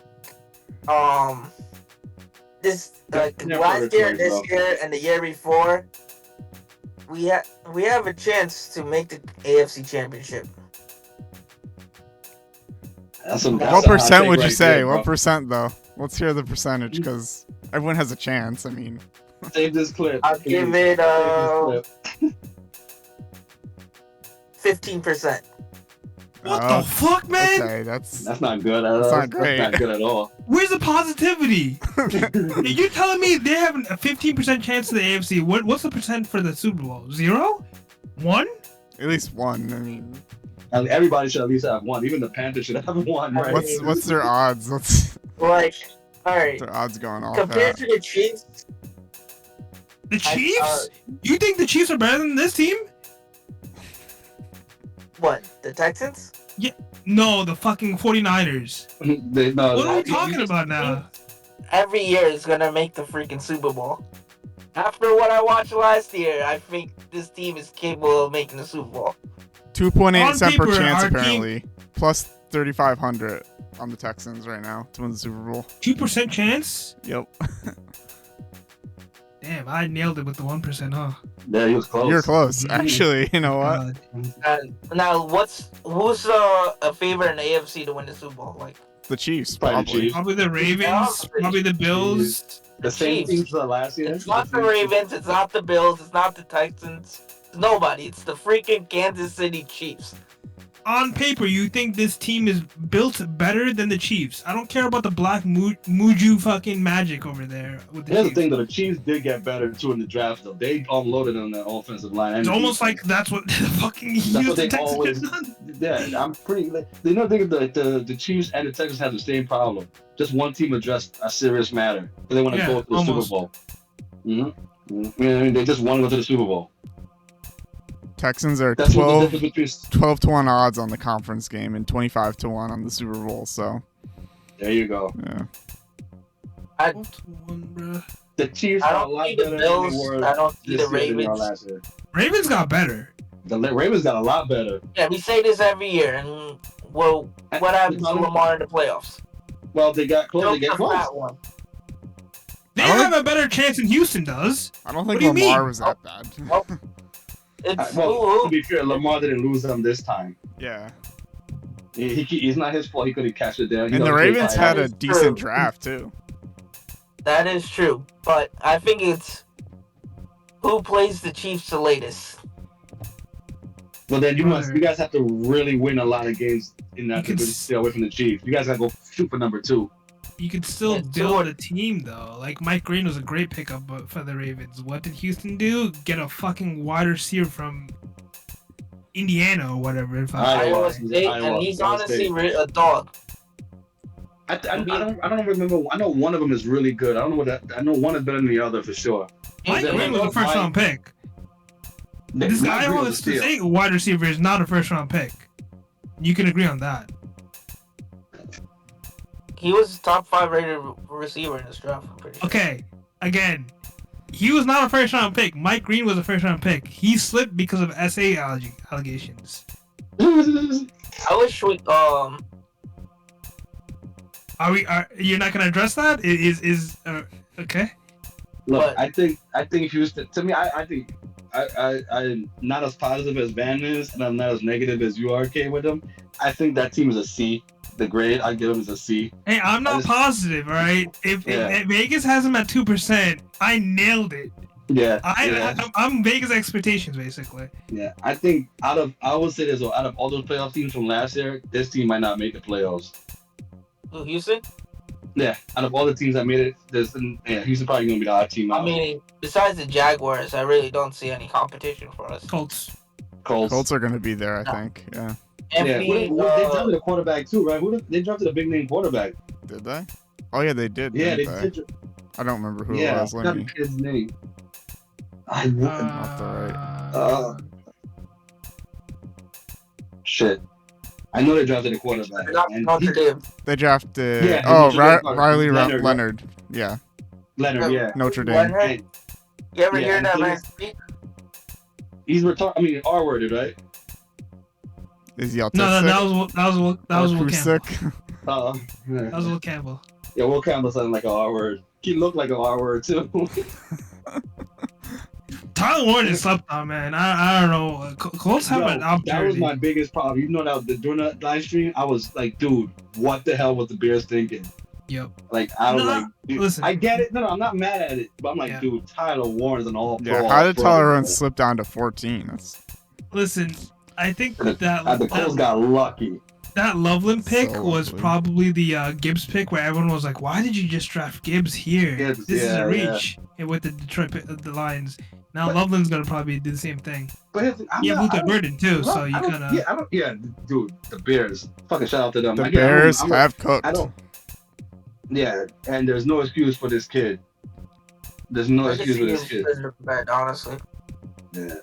this like They're last year, purgatory, this bro. year, and the year before, we have a chance to make the AFC Championship. That's What a hot percent take would you right say? there, bro. What percent though? Let's hear the percentage because everyone has a chance. I mean, Save this clip. I'll give it Save this clip. 15%. What the fuck, man? Okay, that's That's not good at all. That's not great. That's not good at all. Where's the positivity? You're telling me they have a 15% chance to the AFC. What's the percent for the Super Bowl? 0? 1? at least one. I mean, And everybody should at least have one. Even the Panthers should have one, right? what's their odds? What's Like, all right, their odds going off compared at? to the Chiefs, The Chiefs? You think the Chiefs are better than this team? what, the Texans? No, the fucking 49ers. No, What are we the- talking about now? Every year is gonna make the freaking Super Bowl. After what I watched last year, I think this team is capable of making the Super Bowl. 2.8 On cent per paper, chance our team- apparently, plus 3,500 on the Texans right now to win the Super Bowl. 2% chance? Yep, Damn, I nailed it with the 1%, huh? Yeah, he was close. you're close. Actually, you know what? God. Now, who's a favorite in the AFC to win the Super Bowl? Like, The Chiefs, Probably the probably. Chiefs. Probably the Ravens, probably the Bills. The same Chiefs. teams as last year. it's not the Ravens, it's not the Bills, it's not the Texans, it's nobody. It's the freaking Kansas City Chiefs. On paper, you think this team is built better than the Chiefs. I don't care about the black Muju fucking magic over there with the Here's the Chiefs. thing, though. The Chiefs did get better too in the draft, though. They unloaded on the offensive line. and It's the almost defense. like that's what the fucking That's what Houston they Texans always. have done. Yeah, I'm pretty. They know the Chiefs and the Texans have the same problem. Just one team addressed a serious matter. They want to Yeah, go to the almost. Super Bowl. Mm-hmm. I mean, they just want to go to the Super Bowl. Texans are That's what the 12, difference between. 12 to 1 odds on the conference game and 25 to 1 on the Super Bowl. So, There you go. yeah. The Chiefs I are a don't lot see the better Bills, than they were I don't see this the year than they were Ravens. last year. Ravens got better. The Ravens got a lot better. Yeah, we say this every year, and well, what happens to Lamar in the playoffs? Well, they got close. They Choke get the close. fat one. They I don't have a better chance than Houston does. I don't What think do you Lamar mean? was that bad. It's Well, to be fair, Lamar didn't lose them this time. Yeah. He's not his fault. He couldn't catch it there. And the Ravens had a That is decent true. draft, too. that is true, but I think it's who plays the Chiefs the latest. Well, then you guys have to really win a lot of games in that to stay away from the Chiefs. You guys gotta go shoot for number 2. You could still Yeah, build a team though. Like Mike Green was a great pickup for the Ravens. What did Houston do? Get a fucking wide receiver from Indiana or whatever. If I Iowa State, and he's honestly a dog. I don't remember. I know one of them is really good. I don't know what that. I know one is better than the other for sure. Mike Green was a first round pick. This Mike guy Green wants was a to steal. say a wide receiver is not a first round pick. You can agree on that. He was top 5 rated receiver in this draft. I'm pretty sure. Okay, again, he was not a first round pick. Mike Green was a first round pick. He slipped because of SA allegations. I wish we Are you're not gonna address that? Is okay? Look, But- I think Houston. To me, I think I'm not as positive as Van is, and I'm not as negative as you are, K, with them. I think that team is a C. The grade I give them is a C. Hey, I'm not positive, all right? If Vegas has him at 2%, I nailed it. Yeah. I'm Vegas expectations basically. Yeah. I think I would say this, out of all those playoff teams from last year, this team might not make the playoffs. Who, Houston. Yeah. Out of all the teams that made it, Houston probably gonna be the odd team out. I mean, besides the Jaguars, I really don't see any competition for us. Colts. Colts are going to be there, I think. Yeah. Yeah, MP, they drafted a quarterback too, right? They drafted a big name quarterback. Did they? Oh, yeah, they did. Yeah, didn't they they? did. I don't remember who it Yeah, was. I Let got me. the kid's name. I Off the right. shit. I know they drafted a quarterback. Not And Notre Dame. They drafted. Yeah, oh, Notre Dame quarterback. Riley Leonard, Leonard. Yeah, Leonard, yeah. Notre Dame. Leonard? And, You ever yeah, hear and that thing man is- speak? he's R-worded, right? Is he autistic? No, that was Will Campbell. Acoustic? Yeah. That was Will Campbell. Yeah, Will Campbell sounded like an R-word. He looked like an R-word, too. Tyler Warren is slept on, man. I don't know. Colts have an That opportunity. was my biggest problem. You know that during that live stream, I was like, dude, what the hell was the Bears thinking? Yep. Like, I was No, like, dude, listen. I get it. No, I'm not mad at it. But I'm like, Yeah. dude, Tyler Warren's an all-pro. Yeah. How did Tyler Warren man. slip down to 14? That's Listen, I think The Colts got lucky. that Loveland pick So was ugly. probably the Gibbs pick, where everyone was like, "Why did you just draft Gibbs here? Gibbs, This is yeah, a reach." And with the Detroit the Lions, now But- Loveland's gonna probably do the same thing. But here's the- I'm Yeah, not- I Luther don't- Burden too. So you I don't- kind of yeah, dude, the Bears. Fucking shout out to them. the Again, Bears I'm have cooked. I don't. Yeah, and there's no excuse for this kid. There's no I can excuse see for this him kid. as a bet, honestly. Yeah.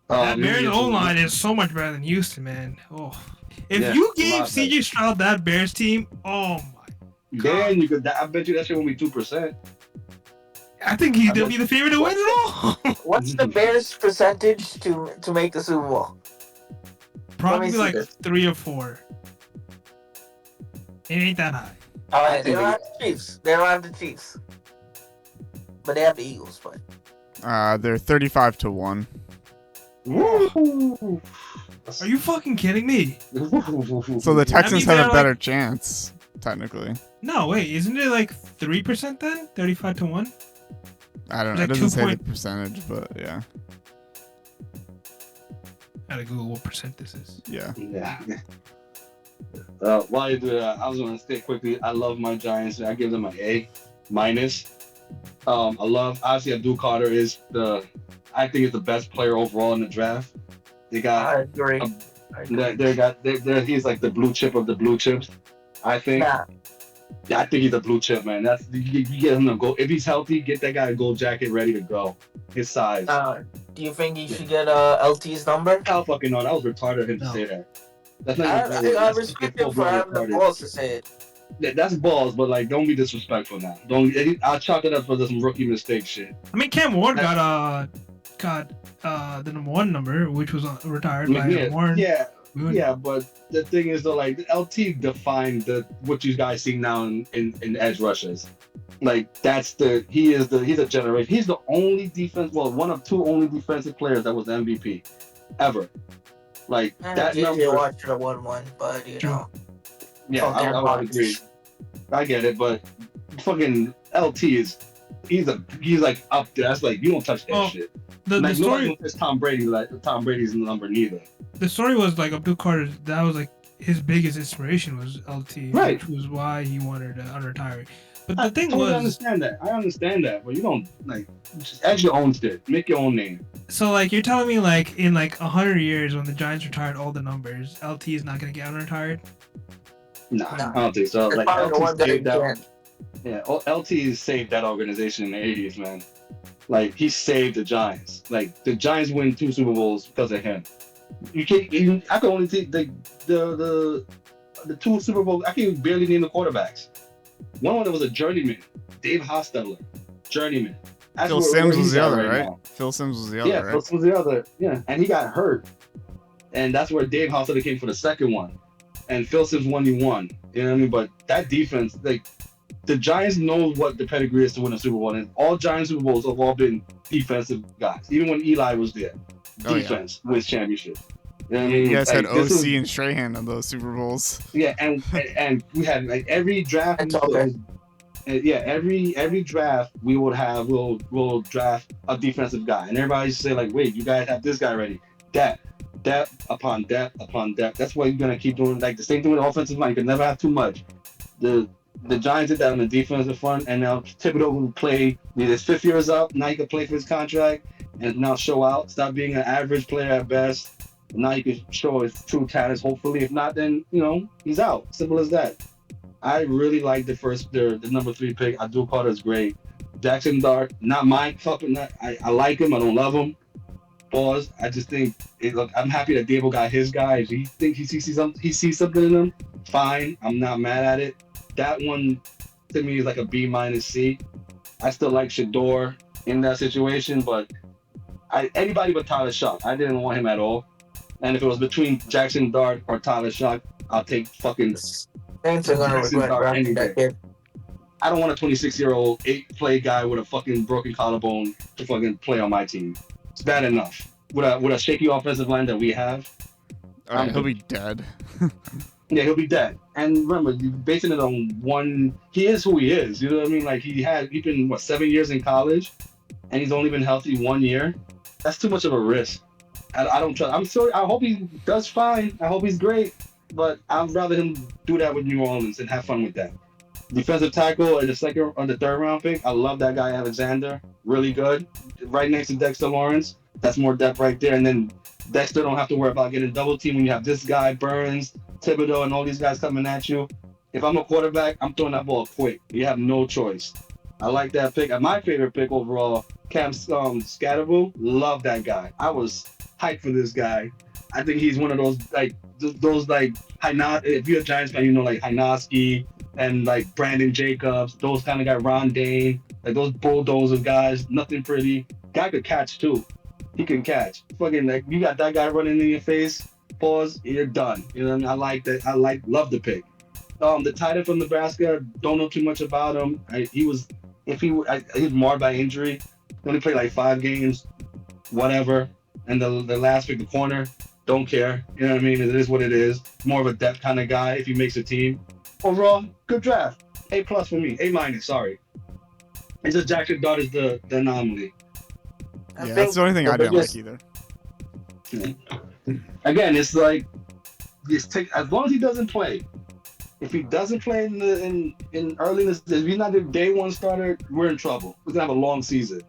that Bears O line is so much better than Houston, man. Oh, if Yeah, you a gave lot CJ Stroud that Bears team, oh my, Then you could. I bet you that shit won't be 2%. I think he'll be the favorite to win it all. What's the Bears' percentage to make the Super Bowl? Probably see like this. 3 or 4. It ain't that high. Alright, they think don't have the Chiefs. They don't have the Chiefs. But they have the Eagles, but They're 35-1. Woo! Are you fucking kidding me? So the Texans means have they're a like- better chance, technically. No, wait, isn't it like 3% then? 35-1? I don't know. Like It doesn't say 2 the point- percentage, but yeah, Gotta Google what percent this is. yeah. Yeah. While you do that, I was gonna say quickly. I love my Giants. I give them an A minus. I love obviously Abdul Carter is I think is the best player overall in the draft. They I got agree. he's like the blue chip of the blue chips. I think. Nah, Yeah, I think he's a blue chip, man. That's you get him to go. If he's healthy, get that guy a gold jacket ready to go. His size. do you think he should get LT's number? I don't fucking know. That was retarded of him to No. say that. That's not even I that's respect him for full-blown having the retarded. balls to say it. Yeah, that's balls, but like, don't be disrespectful now. I'll chalk it up for some rookie mistake shit. I mean, Cam Ward got the number 1 number, which was retired by Warren. Moon. Yeah, but the thing is though, like, the LT defined what you guys see now in edge rushes. Like he's a generation. He's the only one of 2 only defensive players that was MVP ever. Like that JJ number. Watt should have won one, but you True. know. Yeah, Fuck Aaron I would Rodgers. agree. I get it, but fucking LT he's like up there. That's like you don't touch that Well, shit. The Like nobody story knows Tom Brady. Like Tom Brady's number neither. the story was like Abdul Carter. That was like his biggest inspiration was LT, Right. which was why he wanted to unretire. But the I thing totally was, understand that. I understand that, but you don't like just add your own shit. Make your own name. so like you're telling me like in like 100 years when the Giants retired all the numbers, LT is not gonna get unretired. Nah, Nah. I don't think so. It's Like probably the one LT that he saved that. can. Yeah, LT saved that organization in the '80s, man. Like he saved the Giants. Like the Giants win 2 Super Bowls because of him. You can't. I can only take the 2 Super Bowls. I can barely name the quarterbacks. One of them was a journeyman, Dave Hostetler, journeyman. That's Phil where Simms he's was the at other, right? now. Phil Simms was the other, Yeah, right? Phil Simms was the other. Yeah, and he got hurt, and that's where Dave Hostetler came for the second one, and Phil Simms won. You know what I mean? But that defense, like the Giants know what the pedigree is to win a Super Bowl, and all Giants Super Bowls have all been defensive guys. Even when Eli was there, Oh, yeah. defense wins championships. You know what I You mean? guys had Like, this OC is- and Strahan on those Super Bowls. Yeah, and we had like every draft. That's okay. Every draft we'll draft a defensive guy, and everybody used to say like, wait, you guys have this guy ready. Depth upon depth upon depth. That's what you're gonna keep doing. Like the same thing with the offensive line. You can never have too much. The Giants did that on the defensive front, and now Thibodeau will play. His 5th year is up. Now he can play for his contract, and now show out. Stop being an average player at best. And now you can show his true talents. Hopefully, if not, then he's out. Simple as that. I really like the number 3 pick. Abdul Carter is great. Jackson Dart, not my fucking. I like him. I don't love him. Pause. I just think look. I'm happy that Dable got his guy. If he think he sees something in him, fine. I'm not mad at it. That one to me is like a B-C. I still like Shador in that situation, but anybody but Tyler Shock. I didn't want him at all. And if it was between Jackson Dart or Tyler Shock, I'll take fucking Saints are gonna Jackson regret Dart drafting any that day. kid. I don't want a 26-year-old 8-play guy with a fucking broken collarbone to fucking play on my team. It's bad enough. With a shaky offensive line that we have. All right, he'll be dead. Yeah, he'll be dead. And remember, you're basing it on one. He is who he is. You know what I mean? Like he's been 7 years in college, and he's only been healthy 1 year. That's too much of a risk. I don't trust. I'm sorry. I hope he does fine. I hope he's great. But I'd rather him do that with New Orleans and have fun with that. Defensive tackle in the second or the third round pick. I love that guy Alexander. Really good. Right next to Dexter Lawrence. That's more depth right there. And then Dexter don't have to worry about getting double team when you have this guy Burns, Thibodeau, and all these guys coming at you. If I'm a quarterback, I'm throwing that ball quick. You have no choice. I like that pick. My favorite pick overall, Cam Scatterable. Love that guy. I was hyped for this guy. I think he's one of those like if you're a Giants fan, you know like Hynoski and like Brandon Jacobs, those kind of guys, Ron Dane, like those bulldozer guys. Nothing pretty. Guy could catch too. He can catch. Fucking like you got that guy running in your face. Pause. You're done. You know what I mean? I like that. Love the pick. The tight end from Nebraska. Don't know too much about him. He was marred by injury. He only played like 5 games. Whatever. And the last pick, the corner. Don't care. You know what I mean? It is what it is. More of a depth kind of guy if he makes a team. Overall, good draft. A+ for me. A-. Sorry. It's just Jackson Dart is the anomaly. Yeah, that's the only thing I didn't like either. Again, it's like as long as he doesn't play. If he doesn't play in earliness, if he's not the day one starter, we're in trouble. We're gonna have a long season.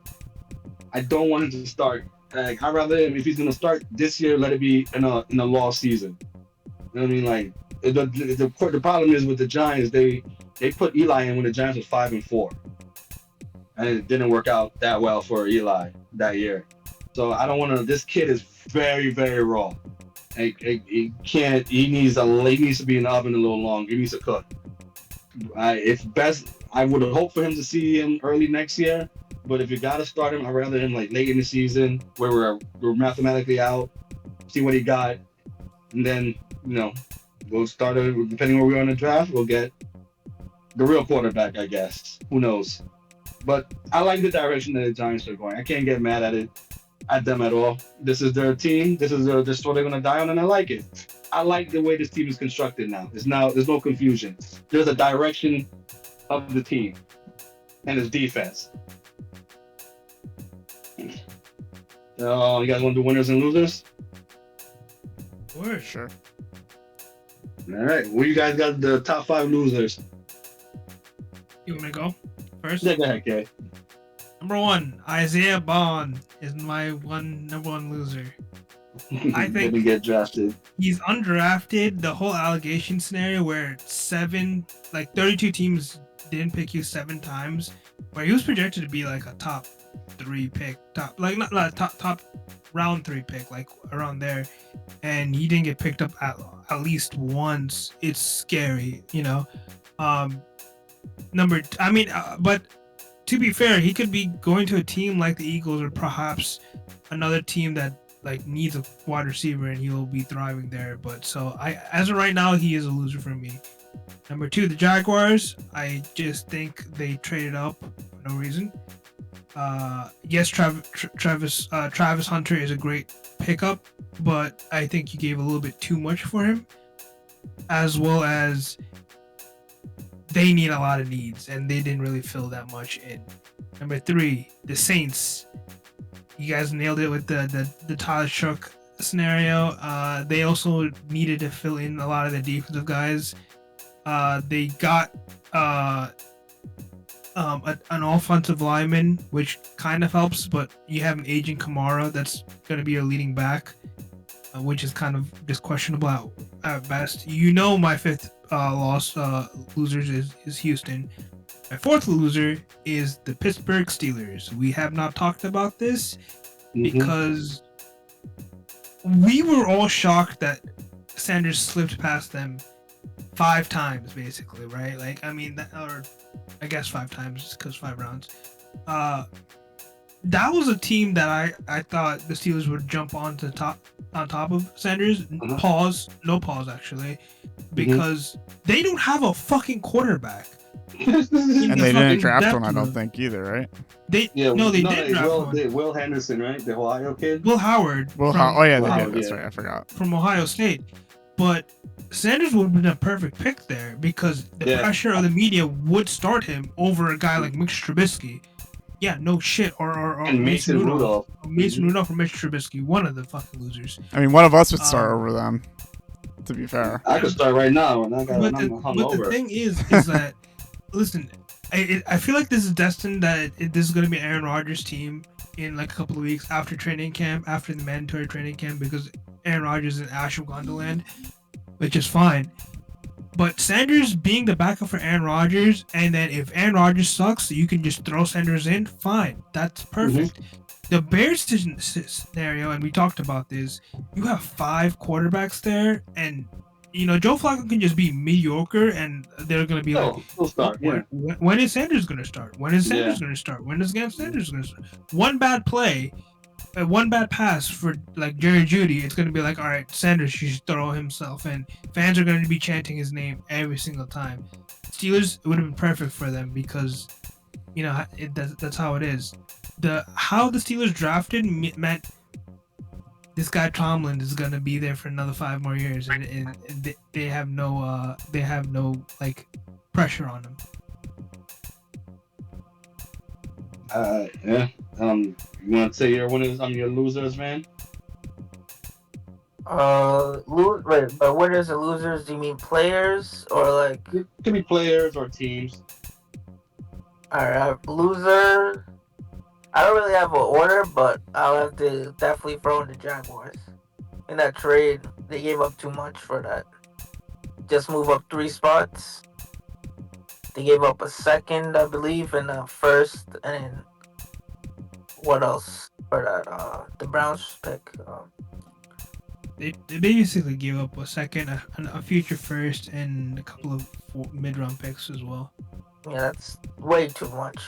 I don't want him to start. Like I'd rather him if he's gonna start this year, let it be in a lost season. You know what I mean? Like the problem is with the Giants, they put Eli in when the Giants was 5-4, and it didn't work out that well for Eli that year. So I don't want to. This kid is very, very raw. He can't. He needs to be in the oven a little long. He needs to cook. It's best. I would hope for him to see him early next year. But if you gotta start him, I'd rather him like late in the season where we're mathematically out. See what he got, and then we'll start it. Depending where we are in the draft, we'll get the real quarterback, I guess. Who knows? But I like the direction that the Giants are going. I can't get mad at them at all. This is their team. This is the story they're gonna die on, and I like it. I like the way this team is constructed now. There's no confusion. There's a direction of the team and its defense. You guys want to do winners and losers? Sure. All right. Well, you guys got the top 5 losers. You want me to go first? Yeah, go ahead, Kay. Number 1, Isaiah Bond is my number one loser. I think didn't get drafted. He's undrafted. The whole allegation scenario where 32 teams didn't pick you 7 times, where he was projected to be like a top 3 pick, top round 3 pick, like around there, and he didn't get picked up at least once. It's scary, but to be fair, he could be going to a team like the Eagles or perhaps another team that like needs a wide receiver, and he'll be thriving there. But so as of right now, he is a loser for me. Number 2, the Jaguars. I just think they traded up for no reason. Yes, Travis Hunter is a great pickup, but I think you gave a little bit too much for him, as well as they need a lot of needs, and they didn't really fill that much in. Number 3, the Saints. You guys nailed it with the Tyler Shook scenario. They also needed to fill in a lot of the defensive guys. They got an offensive lineman, which kind of helps, but you have an aging Kamara that's going to be your leading back, which is kind of just questionable at best. My 5th losers is Houston. My fourth loser is the Pittsburgh Steelers. We have not talked about this because we were all shocked that Sanders slipped past them 5 times, basically, right? Like, I mean, or I guess 5 times because 5 rounds. That was a team that I thought the Steelers would jump on top of Sanders. No pause actually, because they don't have a fucking quarterback. And they didn't draft one, I don't think either, right? They did draft one. Will Henderson, right? The Ohio kid. Will Howard. That's right. I forgot. From Ohio State, but Sanders would have been a perfect pick there because the pressure of the media would start him over a guy like Mitch Trubisky. Yeah, no shit. Or Mason Rudolph. Mason Rudolph or Mitch Trubisky, one of the fucking losers. I mean, one of us would start over them, to be fair. I could start right now. I'm hungover. The thing is that, listen, I feel like this is destined that this is going to be Aaron Rodgers' team in like a couple of weeks after training camp, after the mandatory training camp, because Aaron Rodgers and Ashwagandha land, which is fine. But Sanders being the backup for Aaron Rodgers, and then if Aaron Rodgers sucks, you can just throw Sanders in, fine. That's perfect. The Bears scenario, and we talked about this, you have 5 quarterbacks there, and Joe Flacco can just be mediocre, and they're going to be he'll start, when is Sanders going to start? When is Sanders going to start? When is Sanders going to start? One bad play, one bad pass for like Jerry Jeudy, it's going to be like, all right, Sanders should throw himself in. Fans are going to be chanting his name every single time. Steelers, it would have been perfect for them because, that's how it is. How the Steelers drafted meant this guy Tomlin is going to be there for another 5 more years, and they have no like pressure on him. You want to say your winners? Your losers, man. But what is the losers? Do you mean players or like? It could be players or teams. Alright, loser. I don't really have an order, but I'll have to definitely throw in the Jaguars. In that trade, they gave up too much for that. Just move up 3 spots. They gave up a second, I believe, and a first, and then what else for that? The Browns pick. They basically gave up a second, a future first, and a couple of mid-round picks as well. Yeah, that's way too much.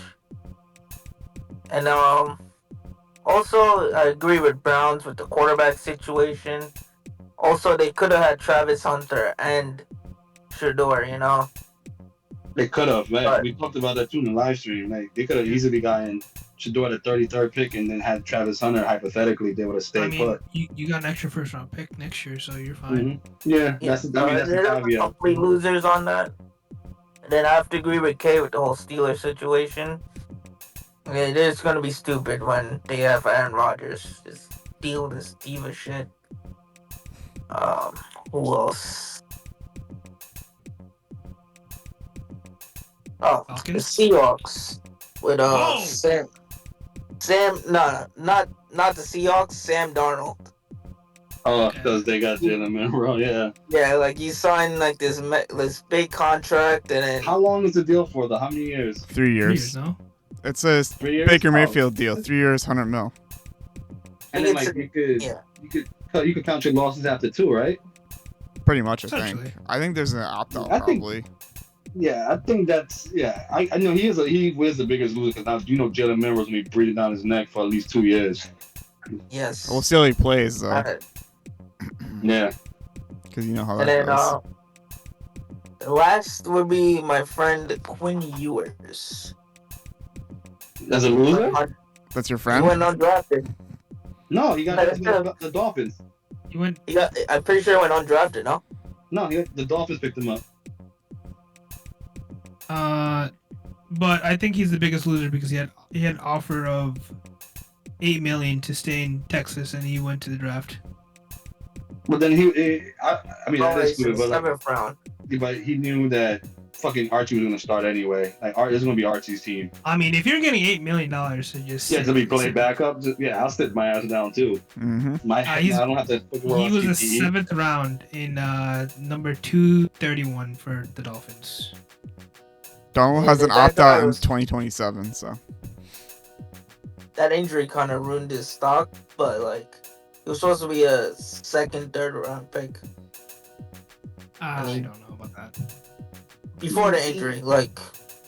And also, I agree with Browns with the quarterback situation. Also, they could have had Travis Hunter and Shador, They could have, man. But we talked about that too in the live stream. Like, they could have easily gotten Shador the 33rd pick and then had Travis Hunter. Hypothetically, they would have stayed put. You got an extra first round pick next year, so you're fine. Yeah, that's the caveat. Complete losers on that. And then I have to agree with Kay with the whole Steelers situation. It is going to be stupid when they have Aaron Rodgers just deal this diva shit. Who else? Oh, Falcons? The Seahawks with not the Seahawks, Sam Darnold. Oh, because they got Jalen Monroe, yeah. Yeah, like he signed like this big contract, and then how long is the deal for? How many years? 3 years. 3 years, no? It's a Baker Mayfield deal. 3 years, $100 million. And then you could count your losses after 2, right? Pretty much, I think. I think there's an opt-out probably. I think that's I know he is the biggest loser because now Jalen Monroe's gonna be breathing down his neck for at least 2 years. Yes. We'll see how he plays though. Yeah. Because you know how that goes. The last would be my friend Quinn Ewers. As a loser? That's your friend? He went undrafted. No, he got the Dolphins. I'm pretty sure he went undrafted, no? No, the Dolphins picked him up. But I think he's the biggest loser because he had an offer of $8 million to stay in Texas, and he went to the draft. But then that is good, but 7th round. But he knew that fucking Archie was gonna start anyway. Like, this is gonna be Archie's team. I mean, if you're getting $8 million to just to be played backup, I'll sit my ass down too. Mm-hmm. I don't have to. He was the 7th round in number 231 for the Dolphins. Donald has an that opt out guy in was- 2027, so That injury kind of ruined his stock, but like he was supposed to be a second, third round pick I don't know about that. before the injury. Like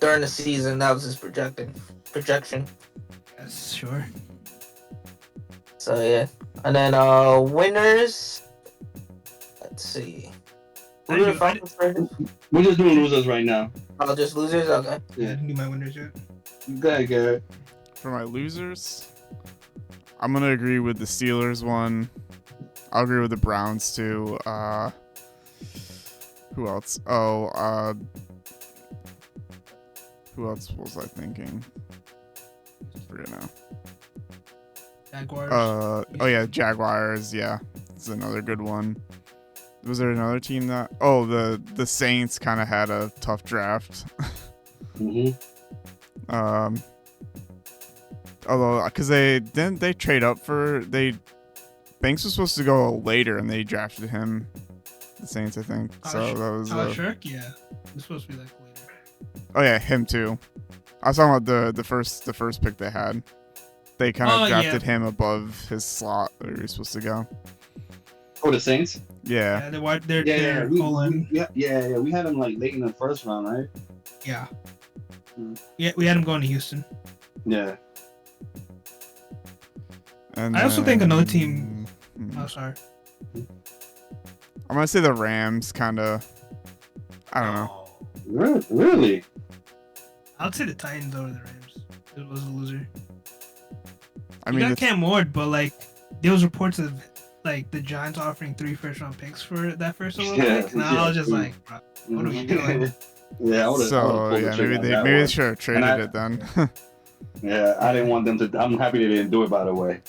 during the season, that was his projection. Yes, sure. So yeah, and then winners. Let's see. Who I did do- the Falcons for? We're just doing losers right now. Oh, just losers. Okay. I didn't do my winners yet. Go ahead, Garrett. for my losers, I'm gonna agree with the Steelers one. I'll agree with the Browns too. Who else? Who else was I thinking? Forget now. Jaguars. Oh yeah, Jaguars. Yeah, it's another good one. Was there another team that? Oh, the Saints kind of had a tough draft. Although, because they trade up for Banks was supposed to go later, and they drafted him. The Saints, I think. So that was. Shirk, yeah. It was supposed to be like later. Oh yeah, him too. I was talking about the first pick they had. They kind of drafted him above his slot where he was supposed to go. Oh, the Saints? Yeah. They're all-in. We had him like late in the first round, right? Yeah. Yeah, we had him going to Houston. Yeah. And I also think another team. Oh, sorry. I'm gonna say the Rams, kind of. I don't know. Really? I'd say the Titans over the Rams. It was a loser. I You mean, got Cam Ward, but like there was reports of like the Giants offering 3 first-round picks for that first overall pick. And I was just like, bro, what are we doing? Yeah, I would've so pulled the yeah, trigger on maybe that they one. should have traded it then. Yeah, I didn't want them to. I'm happy they didn't do it, by the way.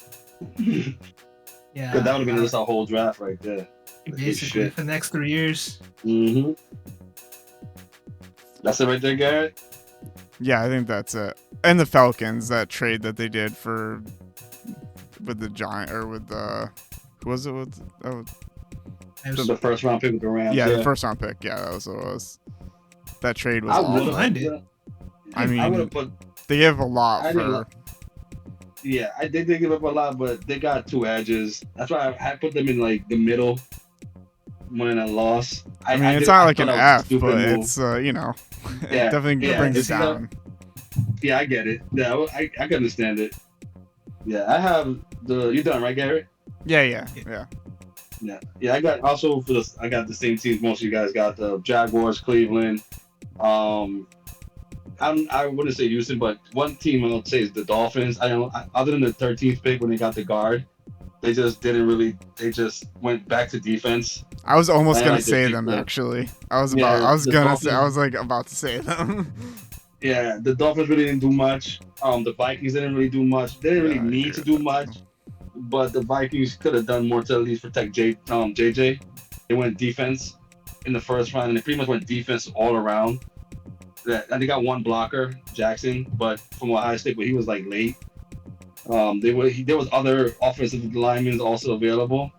Yeah. Because that would have been just our whole draft right there. Basically, for the next 3 years. Mm-hmm. That's it right there, Garrett? Yeah, I think that's it. And the Falcons, that trade that they did with the Giant or with the who was it with? The first round pick with the Rams. Yeah, the first round pick. Yeah, that was what it was. That trade was I awful. would've- Mind it. I mean, I would have put. they gave a lot I for. Yeah, they did give up a lot, but they got 2 edges. That's why I put them in like the middle when I lost. I mean, it's not like an thought that was a F, stupid but move. it's it Yeah, definitely yeah, brings it it's down. Yeah, I get it. Yeah, I can understand it. Yeah, I have you done right, Garrett? Yeah. Yeah. I got also I got the same teams most of you guys got: the Jaguars, Cleveland. I wouldn't say Houston, but one team I would say is the Dolphins. Other than the 13th pick when they got the guard, they just didn't really. They just went back to defense. I was almost I gonna like to say pick them them. actually. I was Yeah, about the Dolphins- about to say them. Yeah, the Dolphins really didn't do much. The Vikings didn't really do much. They didn't really Yeah, I need agree to with do that, much, too. but the Vikings could have done more to at least protect JJ. They went defense in the first round, and they pretty much went defense all around. And they got one blocker, Jackson, but from Ohio State, but he was like late. There was other offensive linemen also available,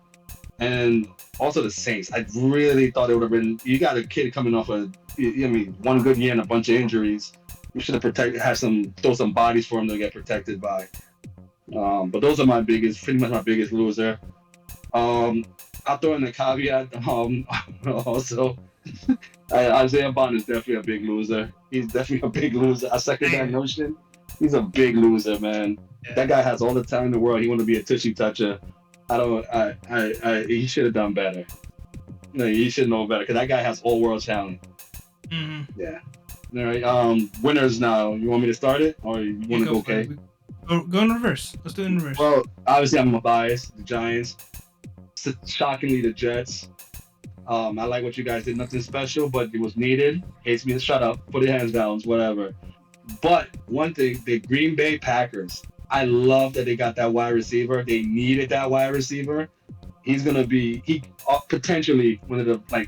and also the Saints. I really thought it would have been. You got a kid coming off one good year and a bunch of injuries. You should have throw some bodies for him to get protected by. But those are pretty much my biggest loser. I'll throw in the caveat. Also, Isaiah Bond is definitely a big loser. He's definitely a big loser. I second that notion. He's a big loser, man. Yeah. That guy has all the time in the world. He want to be a tushy toucher. He should have done better. No, he should know better because that guy has all world talent. Mm-hmm. Yeah. All right. Winners now. You want me to start it or you want to go okay? Go in reverse. Let's do it in reverse. Well, obviously I'm a bias. The Giants. Shockingly, the Jets. I like what you guys did. Nothing special, but it was needed. Hates me to shut up. Put your hands down. Whatever. But one thing, the Green Bay Packers. I love that they got that wide receiver. They needed that wide receiver. He's gonna be potentially one of the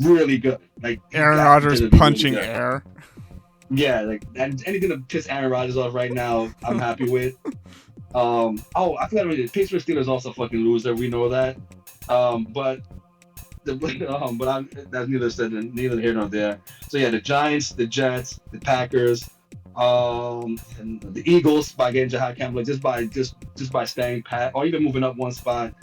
really good. Aaron Rodgers punching air. Yeah, anything to piss Aaron Rodgers off right now, I'm happy with. I forgot about it. Pittsburgh Steelers also fucking loser. We know that. But That's neither here nor there. So yeah, the Giants, the Jets, the Packers, and the Eagles by getting Jahad Campbell, just by staying pat, or even moving up one spot.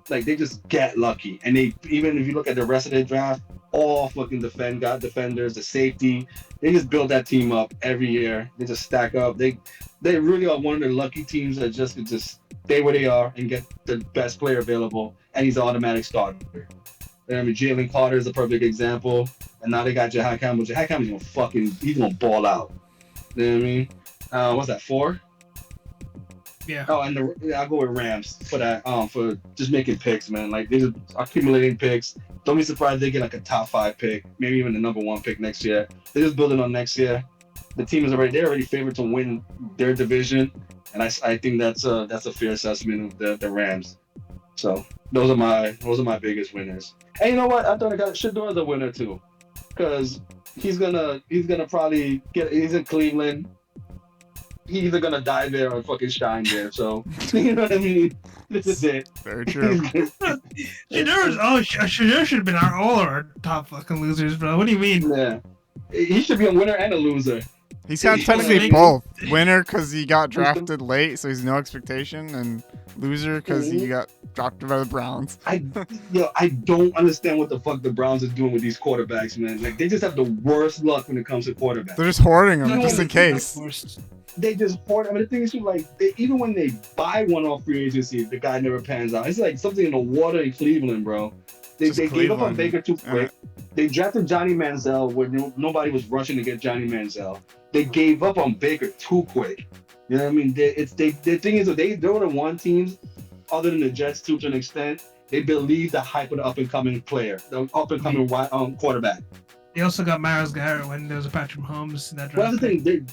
Like they just get lucky, and they even if you look at the rest of their draft, all fucking got defenders, the safety. They just build that team up every year. They just stack up. They really are one of the lucky teams that just could just stay where they are and get the best player available, and he's an automatic starter. I mean, Jalen Carter is a perfect example, and now they got Jahad Campbell. Jahad Campbell's he's gonna ball out. You know what I mean? What's that, 4? Yeah. Oh, and I'll go with Rams for that. For just making picks, man. Like they're just accumulating picks. Don't be surprised they get like a top 5 pick, maybe even the number 1 pick next year. They're just building on next year. The team they're already favored to win their division, and I think that's a fair assessment of the Rams. So those are my biggest winners. And you know what? I thought I got Shador the winner too, because he's gonna probably he's in Cleveland. He's either gonna die there or fucking shine there. So you know what I mean? This is it. Very true. Shador should have been all our top fucking losers, bro. What do you mean? Yeah, he should be a winner and a loser. He's got technically both. Winner because he got drafted late, so he's no expectation, and loser because he got drafted by the Browns. I don't understand what the fuck the Browns are doing with these quarterbacks, man. Like they just have the worst luck when it comes to quarterbacks. They're just hoarding them just in case. They just hoard. I mean, the thing is, like, even when they buy one off free agency, the guy never pans out. It's like something in the water in Cleveland, bro. They gave up on Baker too quick. They drafted Johnny Manziel when nobody was rushing to get Johnny Manziel. They gave up on Baker too quick. You know what I mean? The thing is, they were the one team, other than the Jets too, to an extent, they believe the hype of the up and coming player, the up and coming quarterback. They also got Myles Garrett when there was a Patrick Mahomes in that draft. Well, that's the thing.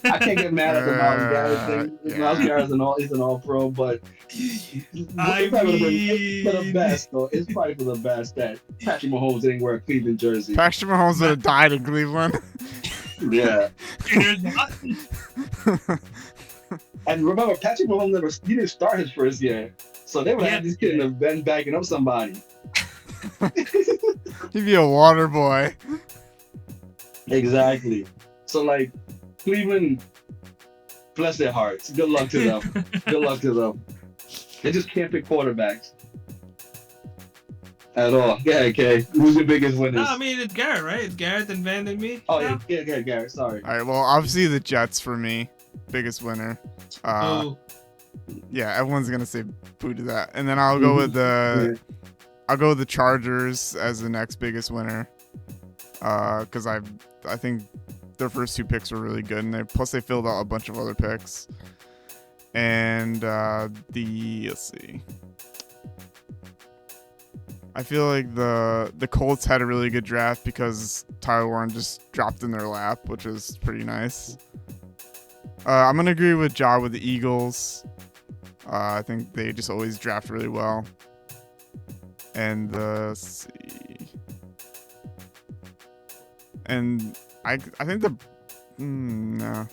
I can't get mad at the Myles Garrett thing. Yeah. Myles Garrett's an all pro, but it's probably for the best, though. It's probably for the best that Patrick Mahomes didn't wear a Cleveland jersey. Patrick Mahomes would have died in Cleveland. Yeah. And remember, Patrick Mahomes he didn't start his first year, so they would have these kids have been backing up somebody. He'd be a water boy. Exactly. So like, Cleveland, bless their hearts. Good luck to them. Good luck to them. They just can't pick quarterbacks at all. Yeah, okay. Who's your biggest winners? No, I mean it's Garrett, right? It's Garrett and Van and me. Oh yeah, Garrett. Sorry. All right. Well, obviously the Jets for me, biggest winner. Yeah, everyone's gonna say boo to that, and then I'll go with the Chargers as the next biggest winner, because I think their first 2 picks were really good, and they filled out a bunch of other picks. And let's see, I feel like the Colts had a really good draft because Tyler Warren just dropped in their lap, which is pretty nice. I'm gonna agree with Ja with the Eagles. I think they just always draft really well. And let's see. And I think no.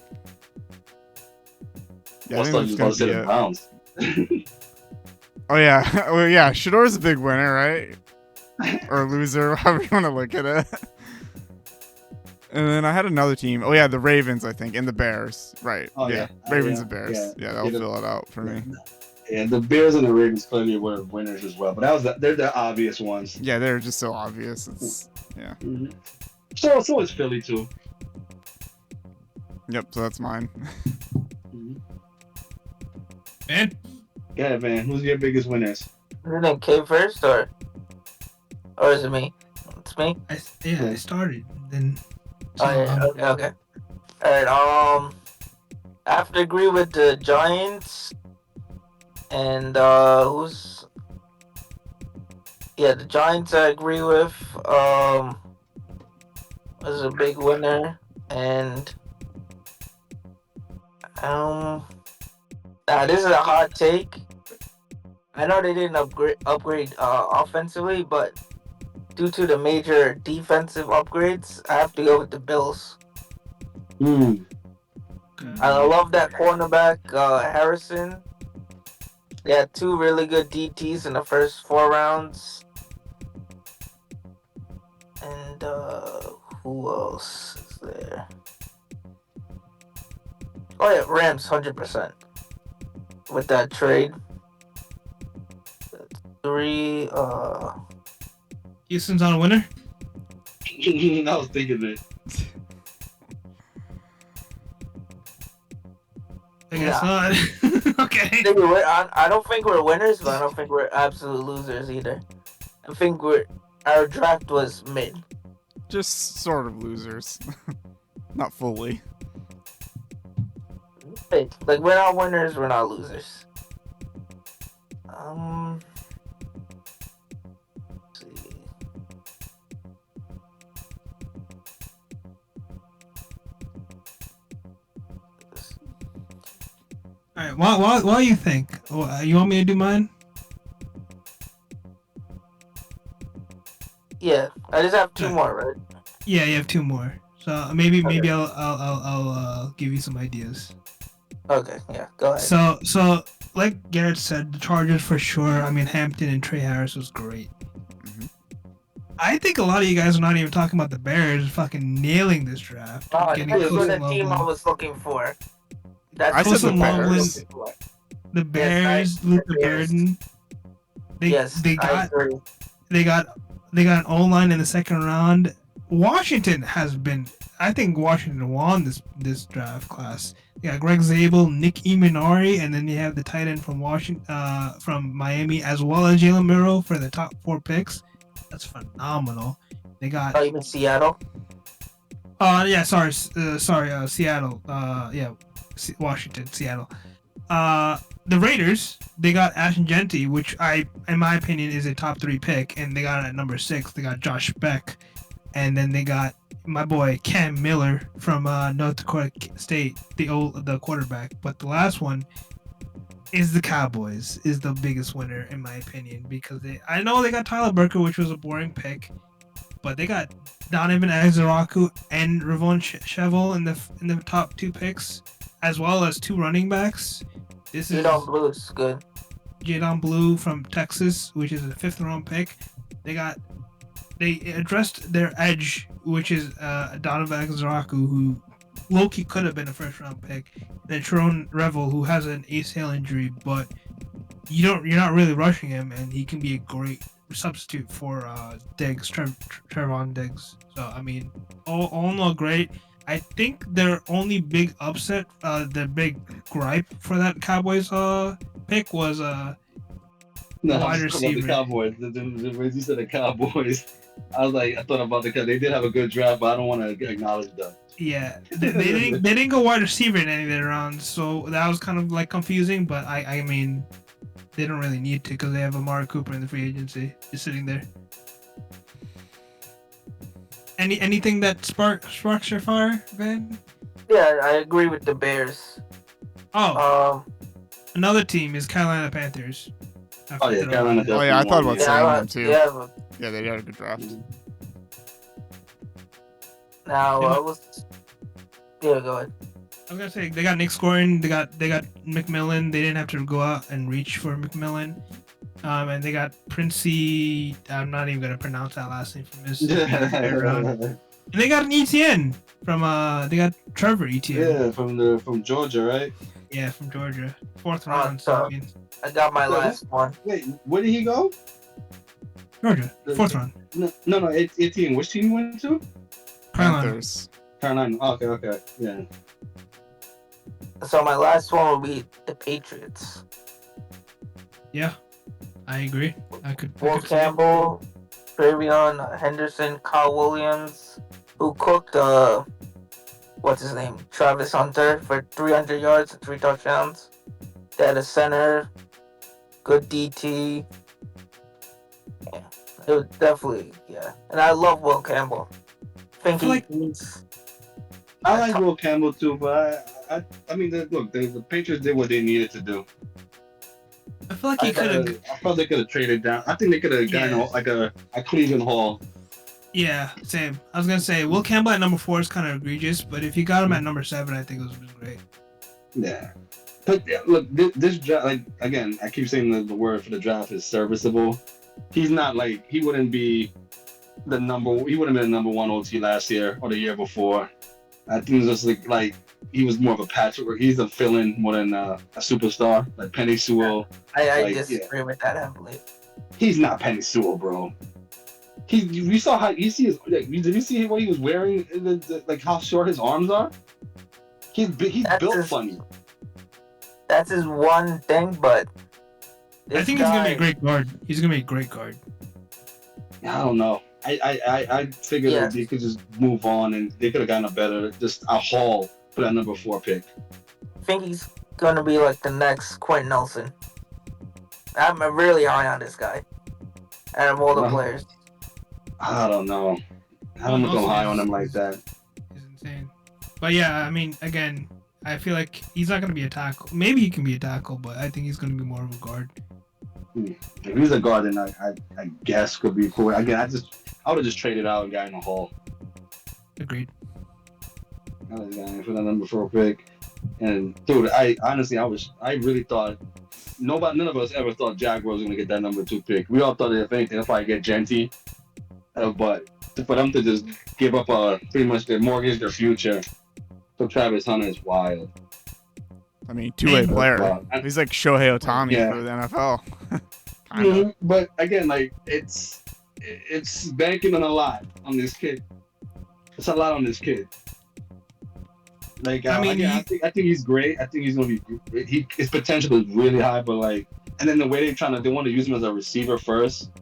Yeah, I think that's gonna be it. Browns. Oh yeah, well yeah. Shador's a big winner, right? Or loser, however you want to look at it. And then I had another team. Oh yeah, the Ravens, I think, and the Bears. Right. Oh, yeah. Ravens and Bears. Yeah, that'll fill it out for me. Yeah, the Bears and the Ravens clearly were winners as well, but they're the obvious ones. Yeah, they're just so obvious. It's Mm-hmm. So is Philly too. Yep. So that's mine. Man. Yeah, man. Who's your biggest winners? Is it K first or is it me? It's me. I started. Then. Oh yeah. Okay. All right. I have to agree with the Giants. And the Giants I agree with. Was a big winner, and this is a hot take. I know they didn't upgrade offensively, but due to the major defensive upgrades, I have to go with the Bills. I love that cornerback, Harrison. They had 2 really good DTs in the first 4 rounds. And who else is there? Oh yeah, Rams 100% with that trade. That's 3. Houston's on a winner. I was thinking it. I guess Nah. not. Okay. I don't think we're winners, but I don't think we're absolute losers either. I think our draft was mid. Just sort of losers. Not fully. Mid. Like we're not winners, we're not losers. Let's see. All right. While you think, you want me to do mine? Yeah, I just have 2 more, right? Yeah, you have 2 more. So maybe Okay. I'll give you some ideas. Okay, yeah, go ahead. So like Garrett said, the Chargers for sure. I mean, Hampton and Trey Harris was great. Mm-hmm. I think a lot of you guys are not even talking about the Bears fucking nailing this draft. That's the team I was looking for. I said the Bears. The Bears, Luka Burden. They got an O-line in the second round. Washington has been. I think Washington won this draft class. They got Greg Zabel, Nick Imanari, and then you have the tight end from from Miami, as well as Jalen Murrow for the top 4 picks. That's phenomenal. They got. Oh, even Seattle. Yeah, sorry, Seattle. Washington, Seattle. The Raiders, they got Ashton Genty, which in my opinion, is a top 3 pick, and they got it at number 6. They got Josh Beck, and then they got my boy Cam Miller from North Dakota State, the quarterback. But the last one is the Cowboys, is the biggest winner in my opinion, because I know they got Tyler Burker, which was a boring pick, but they got Donovan Exaraku and Ravon Chevel in the top 2 picks, as well as 2 running backs. This is Jadon Blue is good. Jadon Blue from Texas, which is a 5th round pick. They addressed their edge, which is Donovan Exaraku, who Loki could have been a 1st round pick. And then Sharon Revel, who has an ACL injury, but you're not really rushing him, and he can be a great substitute for Diggs, Trevon Diggs. So I mean, all in all, great. I think their only big upset, the big gripe for that Cowboys pick was wide receiver. The Cowboys. The way you said the Cowboys, I thought about it because they did have a good draft, but I don't want to acknowledge them. Yeah, they didn't go wide receiver in any of their rounds, so that was kind of like confusing. But I mean, they don't really need to because they have Amari Cooper in the free agency just sitting there. Anything that sparks your fire, Ben? Yeah, I agree with the Bears. Another team is Carolina Panthers. Oh yeah, Carolina. Oh yeah, I thought about saying them too. Yeah, they had a good draft. Now yeah, go ahead. I was gonna say they got Nick Scoring, they got McMillan. They didn't have to go out and reach for McMillan. And they got Princey. I'm not even gonna pronounce that last name from his. And they got an ETN from they got Trevor ETN. Yeah, from Georgia, right? Yeah, from Georgia, 4th round. So I got my last one. Wait, where did he go? Georgia, 4th round. No, ETN. Which team he went to? Panthers. Carolina. Okay, yeah. So my last one will be the Patriots. Yeah, I agree. Will Campbell, Travion Henderson, Kyle Williams, who cooked what's his name? Travis Hunter for 300 yards and 3 touchdowns. They had a center, good DT. Yeah, it was definitely, yeah. And I love Will Campbell. I like Will Campbell too, but I mean, look, the Patriots did what they needed to do. I feel like he could have. I felt they could have traded down. I think they could have gotten like a Cleveland Hall. Yeah, same. I was gonna say Will Campbell at number 4 is kind of egregious, but if you got him at number 7, I think it was great. Yeah, but look, this draft, like again, I keep saying the word for the draft is serviceable. He's not like he wouldn't be He would have been the number one OT last year or the year before. I think it's just like he was more of a patchwork. He's a fill-in more than a superstar. Like Penny Sewell. I disagree with that heavily. He's not Penny Sewell, bro. You saw how you see his. Did you see what he was wearing? Like how short his arms are. He's built funny. That's his one thing, but I think he's gonna be a great guard. He's gonna be a great guard. I don't know. I figured that they could just move on and they could have gotten a haul for that number 4 pick. I think he's gonna be like the next Quentin Nelson. I'm really high on this guy. Out of all the players. I don't know. I don't go high on him like that. He's insane. But yeah, I mean, again, I feel like he's not gonna be a tackle. Maybe he can be a tackle, but I think he's gonna be more of a guard. If he's a guard, then I guess could be cool. Again, I would have just traded out a guy in the hall. Agreed. For the number 4 pick. And dude, I really thought none of us ever thought Jaguars was gonna get that number 2 pick. We all thought that if anything, they'll probably get Genty. But for them to just give up pretty much their mortgage, their future for Travis Hunter is wild. I mean, two-way player. He's like Shohei Ohtani for the NFL. But again, like it's banking on a lot on this kid. It's a lot on this kid. Like I think he's great. I think he's gonna be. His potential is really high, but like, and then the way they want to use him as a receiver first.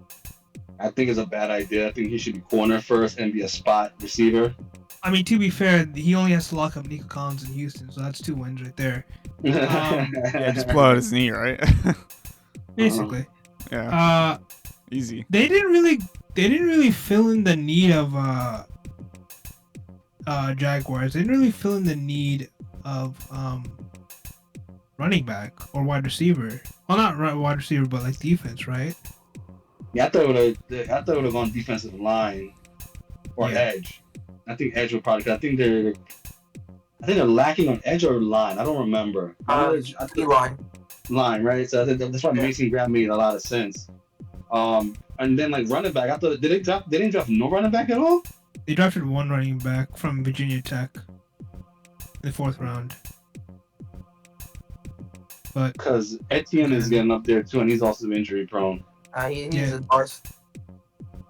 I think is a bad idea. I think he should be corner first and be a spot receiver. I mean, to be fair, he only has to lock up Nico Collins in Houston, so that's 2 wins right there. Just blow out his knee, right? Basically. Yeah. Easy. They didn't really fill in the need of Jaguars. They didn't really fill in the need of running back or wide receiver. Well, not wide receiver, but like defense, right? Yeah, I thought it would have gone defensive line or edge. I think edge would probably. I think they're lacking on edge or line. I don't remember. I think line. Line, right? So that's why Mason Graham made a lot of sense. And then like running back, I thought they didn't draft no running back at all. They drafted 1 running back from Virginia Tech in the 4th round. But because Etienne is getting up there too, and he's also injury prone. He's a bust.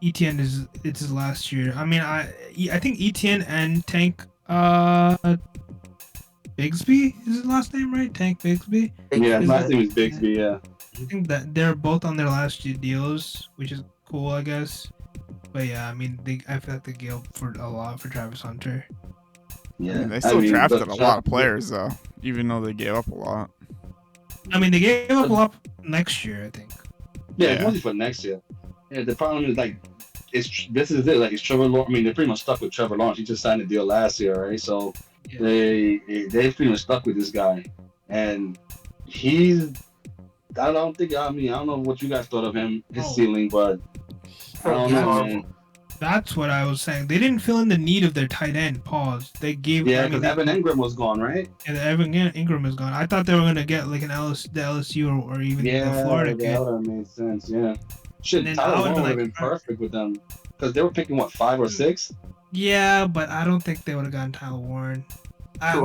Etienne it's his last year. I mean, I think Etienne and Tank Bigsby is his last name, right? Tank Bigsby. Yeah, his last name is Bigsby. Yeah. I think that they're both on their last year deals, which is cool, I guess. But yeah, I mean, I feel like they gave up for a lot for Travis Hunter. Yeah, I mean, they still drafted a lot of players though, even though they gave up a lot. I mean, they gave up a lot next year, I think. Yeah, it's mostly for next year. Yeah, the problem is like, it's Trevor Lawrence. I mean, they're pretty much stuck with Trevor Lawrence. He just signed a deal last year, right? So they're pretty much stuck with this guy, and he's. I don't know what you guys thought of him, his ceiling, but I don't know, man. That's what I was saying. They didn't fill in the need of their tight end. Pause. They gave. Yeah, because Evan Ingram was gone, right? Yeah, Evan Ingram is gone. I thought they were gonna get like the LSU or even the Florida kid. Yeah, that would have made sense. Yeah. Shit, Tyler Warren would have been perfect with them because they were picking 5 or 6. Yeah, but I don't think they would have gotten Tyler Warren. There's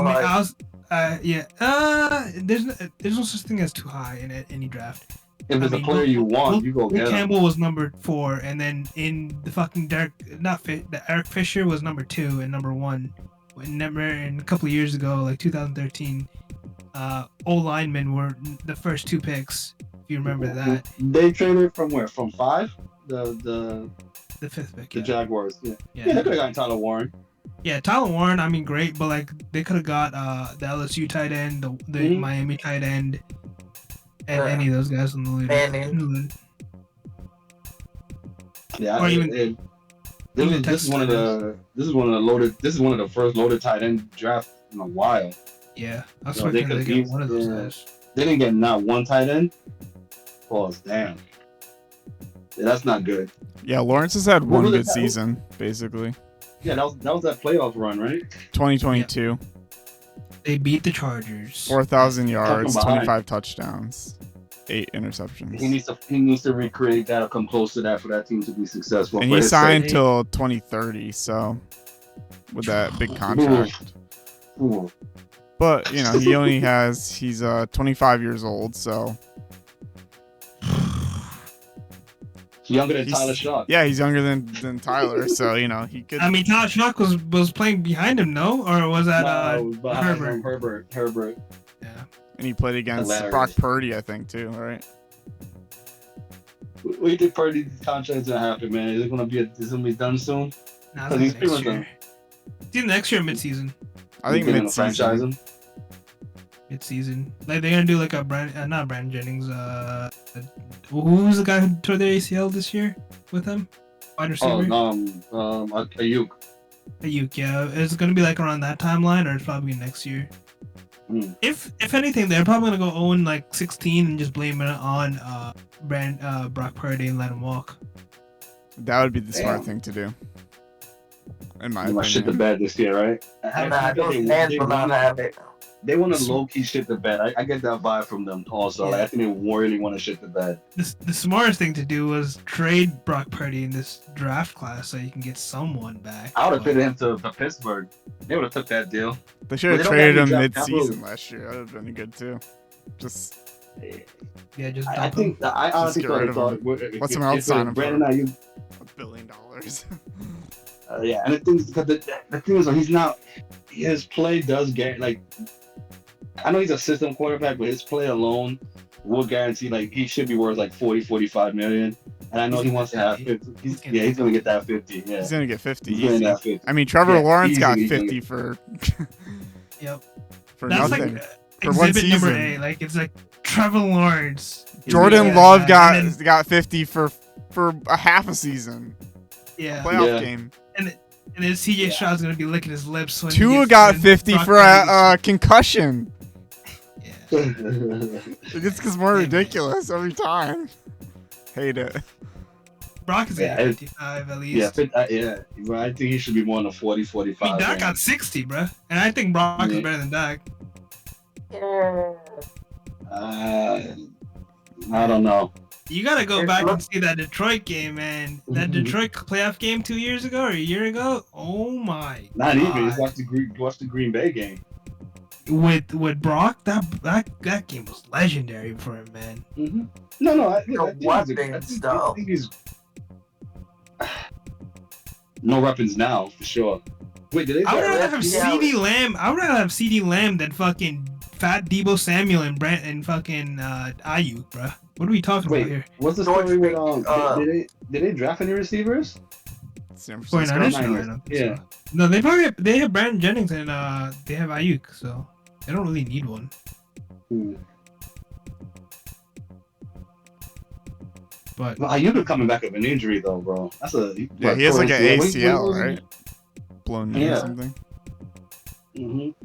no such thing as too high in any draft. If it's a player you want, you go get him. Campbell was number 4, and then in the fucking Eric Fisher was number 2 and number 1. Remember, in a couple of years ago, like 2013, O linemen were the first 2 picks. If you remember that. They traded from where? From 5? The 5th pick. The Jaguars. Yeah, they could have gotten Tyler Warren. Yeah, Tyler Warren. I mean, great, but like they could have got the LSU tight end, the Miami tight end. And any of those guys in the league. Yeah, or even this is one of the first loaded tight end drafts in a while. Yeah, that's what they could get one of those guys. They didn't get not one tight end. Pause. Damn. Yeah, that's not good. Yeah, Lawrence has had one good season, basically. Yeah, that was that playoff run, right? 2022. They beat the Chargers. 4,000 yards, 25 touchdowns. 8 interceptions. He needs to recreate that or come close to that for that team to be successful. And for he his signed sake. till 2030, so with that big contract. Ooh. But you know, he's 25 years old, so Younger than Tyler Shock. Yeah, he's younger than Tyler, so you know he could. I mean, Tyler Shock was playing behind him, no? Or was that No, it was behind Herbert? him, Herbert. Yeah. And he played against Hilarious. Brock Purdy, I think, too, right? What do you think Purdy's contract's gonna happen, man? Is it gonna be done soon? Nah, Because he's next pretty year. much It's either next year or mid-season. I think franchise mid-season. him. Mid-season. Like, they're gonna do like a not Brandon Jennings, who's the guy who tore their ACL this year with him? Wide receiver? Ayuk. Ayuk, yeah. Is it gonna be like around that timeline, or it's probably next year? Mm. If anything, they're probably gonna go 0-16 and just blame it on Brock Purdy and let him walk. That would be the smart Damn. thing to do. In my They might shit the opinion. bed this year, right? Nah, those fans will not have it. They want to low key shit the bed. I get that vibe from them also. Yeah. Like, I think they really want to shit the bed. The smartest thing to do was trade Brock Purdy in this draft class so you can get someone back. I would have But- fitted him to Pittsburgh. They would have took that deal. They should have But they don't traded have him any draft mid-season capital. last year. That would have been good too. Just Yeah, just I dump think him. I honestly get rid of thought him. Let someone else sign him for Brandon Ayuk. $1 billion. Yeah, and the thing is, because the thing is, he's not. His play does get like. I know he's a system quarterback, but his play alone will guarantee like he should be worth like 40-45 million. And I know he wants to have 50. He's gonna get that 50. Yeah, He's gonna get 50 he's getting easy. that 50. I mean, Trevor Yeah, Lawrence easy, got he's gonna 50 get- for Yep. for That's nothing. like For one exhibit number season. A. Like it's like Trevor Lawrence. Jordan Yeah, Love and got 50 for a half a season, Yeah. playoff Yeah. game. And then CJ Yeah. Stroud's gonna be licking his lips when Tua he got 50 for a Brock concussion. Purdy. Yeah. It just gets more Yeah, man. ridiculous every time. Hate it. Brock is Yeah, at 55 at least. yeah. Well, I think he should be more than 40, 45. I mean, Dak got 60, bro. And I think Brock is Yeah. better than Dak. I don't know. You gotta go back and see that Detroit game, man. That Detroit playoff game 2 years ago or a year ago. Oh my! Not God. even. He's watched the Green Bay game. With Brock, that game was legendary for him, man. Mm-hmm. No. I think he's no weapons now for sure. Wait, did they? I would rather have Yeah. CeeDee Lamb. I would rather have CeeDee Lamb than fucking Fat Debo Samuel and fucking Ayuk, bro. What are we talking about here? What's the story with did they draft any receivers? San 49ers? Francisco. No, I 49ers, don't think yeah. so. No, they have Brandon Jennings and they have Ayuk, so they don't really need one. But Well, Ayuk is coming back of an injury though, bro. That's Yeah, he has like an ACL, What- right? Blown knee or Yeah. something. Mhm.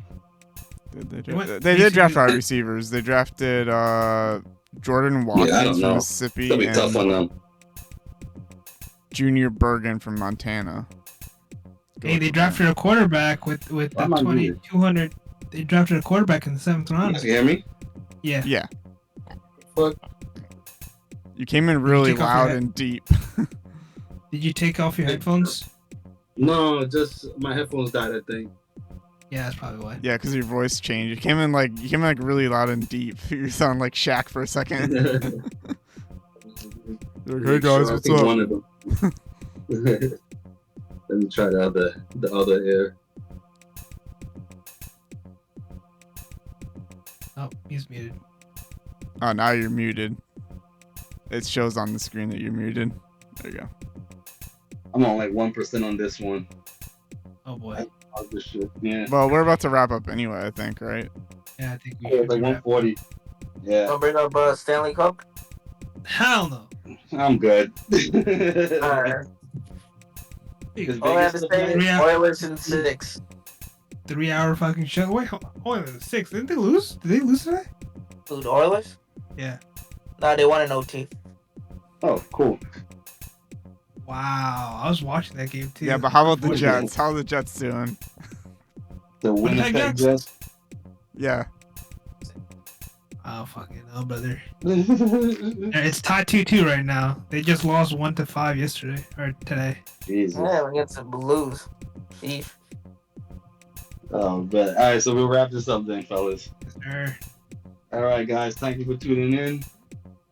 They did draft wide receivers. They drafted Jordan Watkins don't from know. Mississippi It's gonna be tough on and them. Junior Bergen from Montana. Go hey, they with drafted a quarterback with Why the am I muted? 2200. They drafted a quarterback in the 7th You round. guys can hear me? Yeah. that. Yeah. Fuck. You came in really take off your loud head- and deep. Did you take off your headphones? No, just my headphones died. I think. Yeah, that's probably why. Yeah, because your voice changed. You came in like really loud and deep. You sound like Shaq for a second. You're like, hey guys, what's up? One of them. Let me try the other ear. Oh, he's muted. Oh, now you're muted. It shows on the screen that you're muted. There you go. I'm on like 1% on this one. Oh boy. All this shit. Yeah. Well, we're about to wrap up anyway, I think, right? Yeah, I think we Yeah, should. like wrap. 140. Yeah. Don't bring up Stanley Cup. Hell no. I'm good. Alright. Is All I have Vegas to still say playing? is Oilers in 6. 3-hour fucking show. Wait, hold on. 6. Didn't they lose? Did they lose today? Who, the Oilers? Yeah. Nah, they won in OT. Oh, cool. Wow. I was watching that game too. Yeah, but how about the What is Jets? How are the Jets doing? The Winnipeg Winnipeg Jets? Jets. Yeah. Oh, fucking hell, brother. It's tied 2-2 right now. They just lost 1-5 yesterday or today. Jesus. Yeah, we get some Blues. Beef. Oh, but all right, so we'll wrap this up then, fellas. Sure. All right, guys, thank you for tuning in.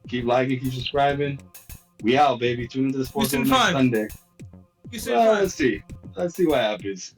Keep liking, keep subscribing. We out, baby. Tune into the Sports Houston next 5. Sunday. Houston Well, 5. let's see. Let's see what happens.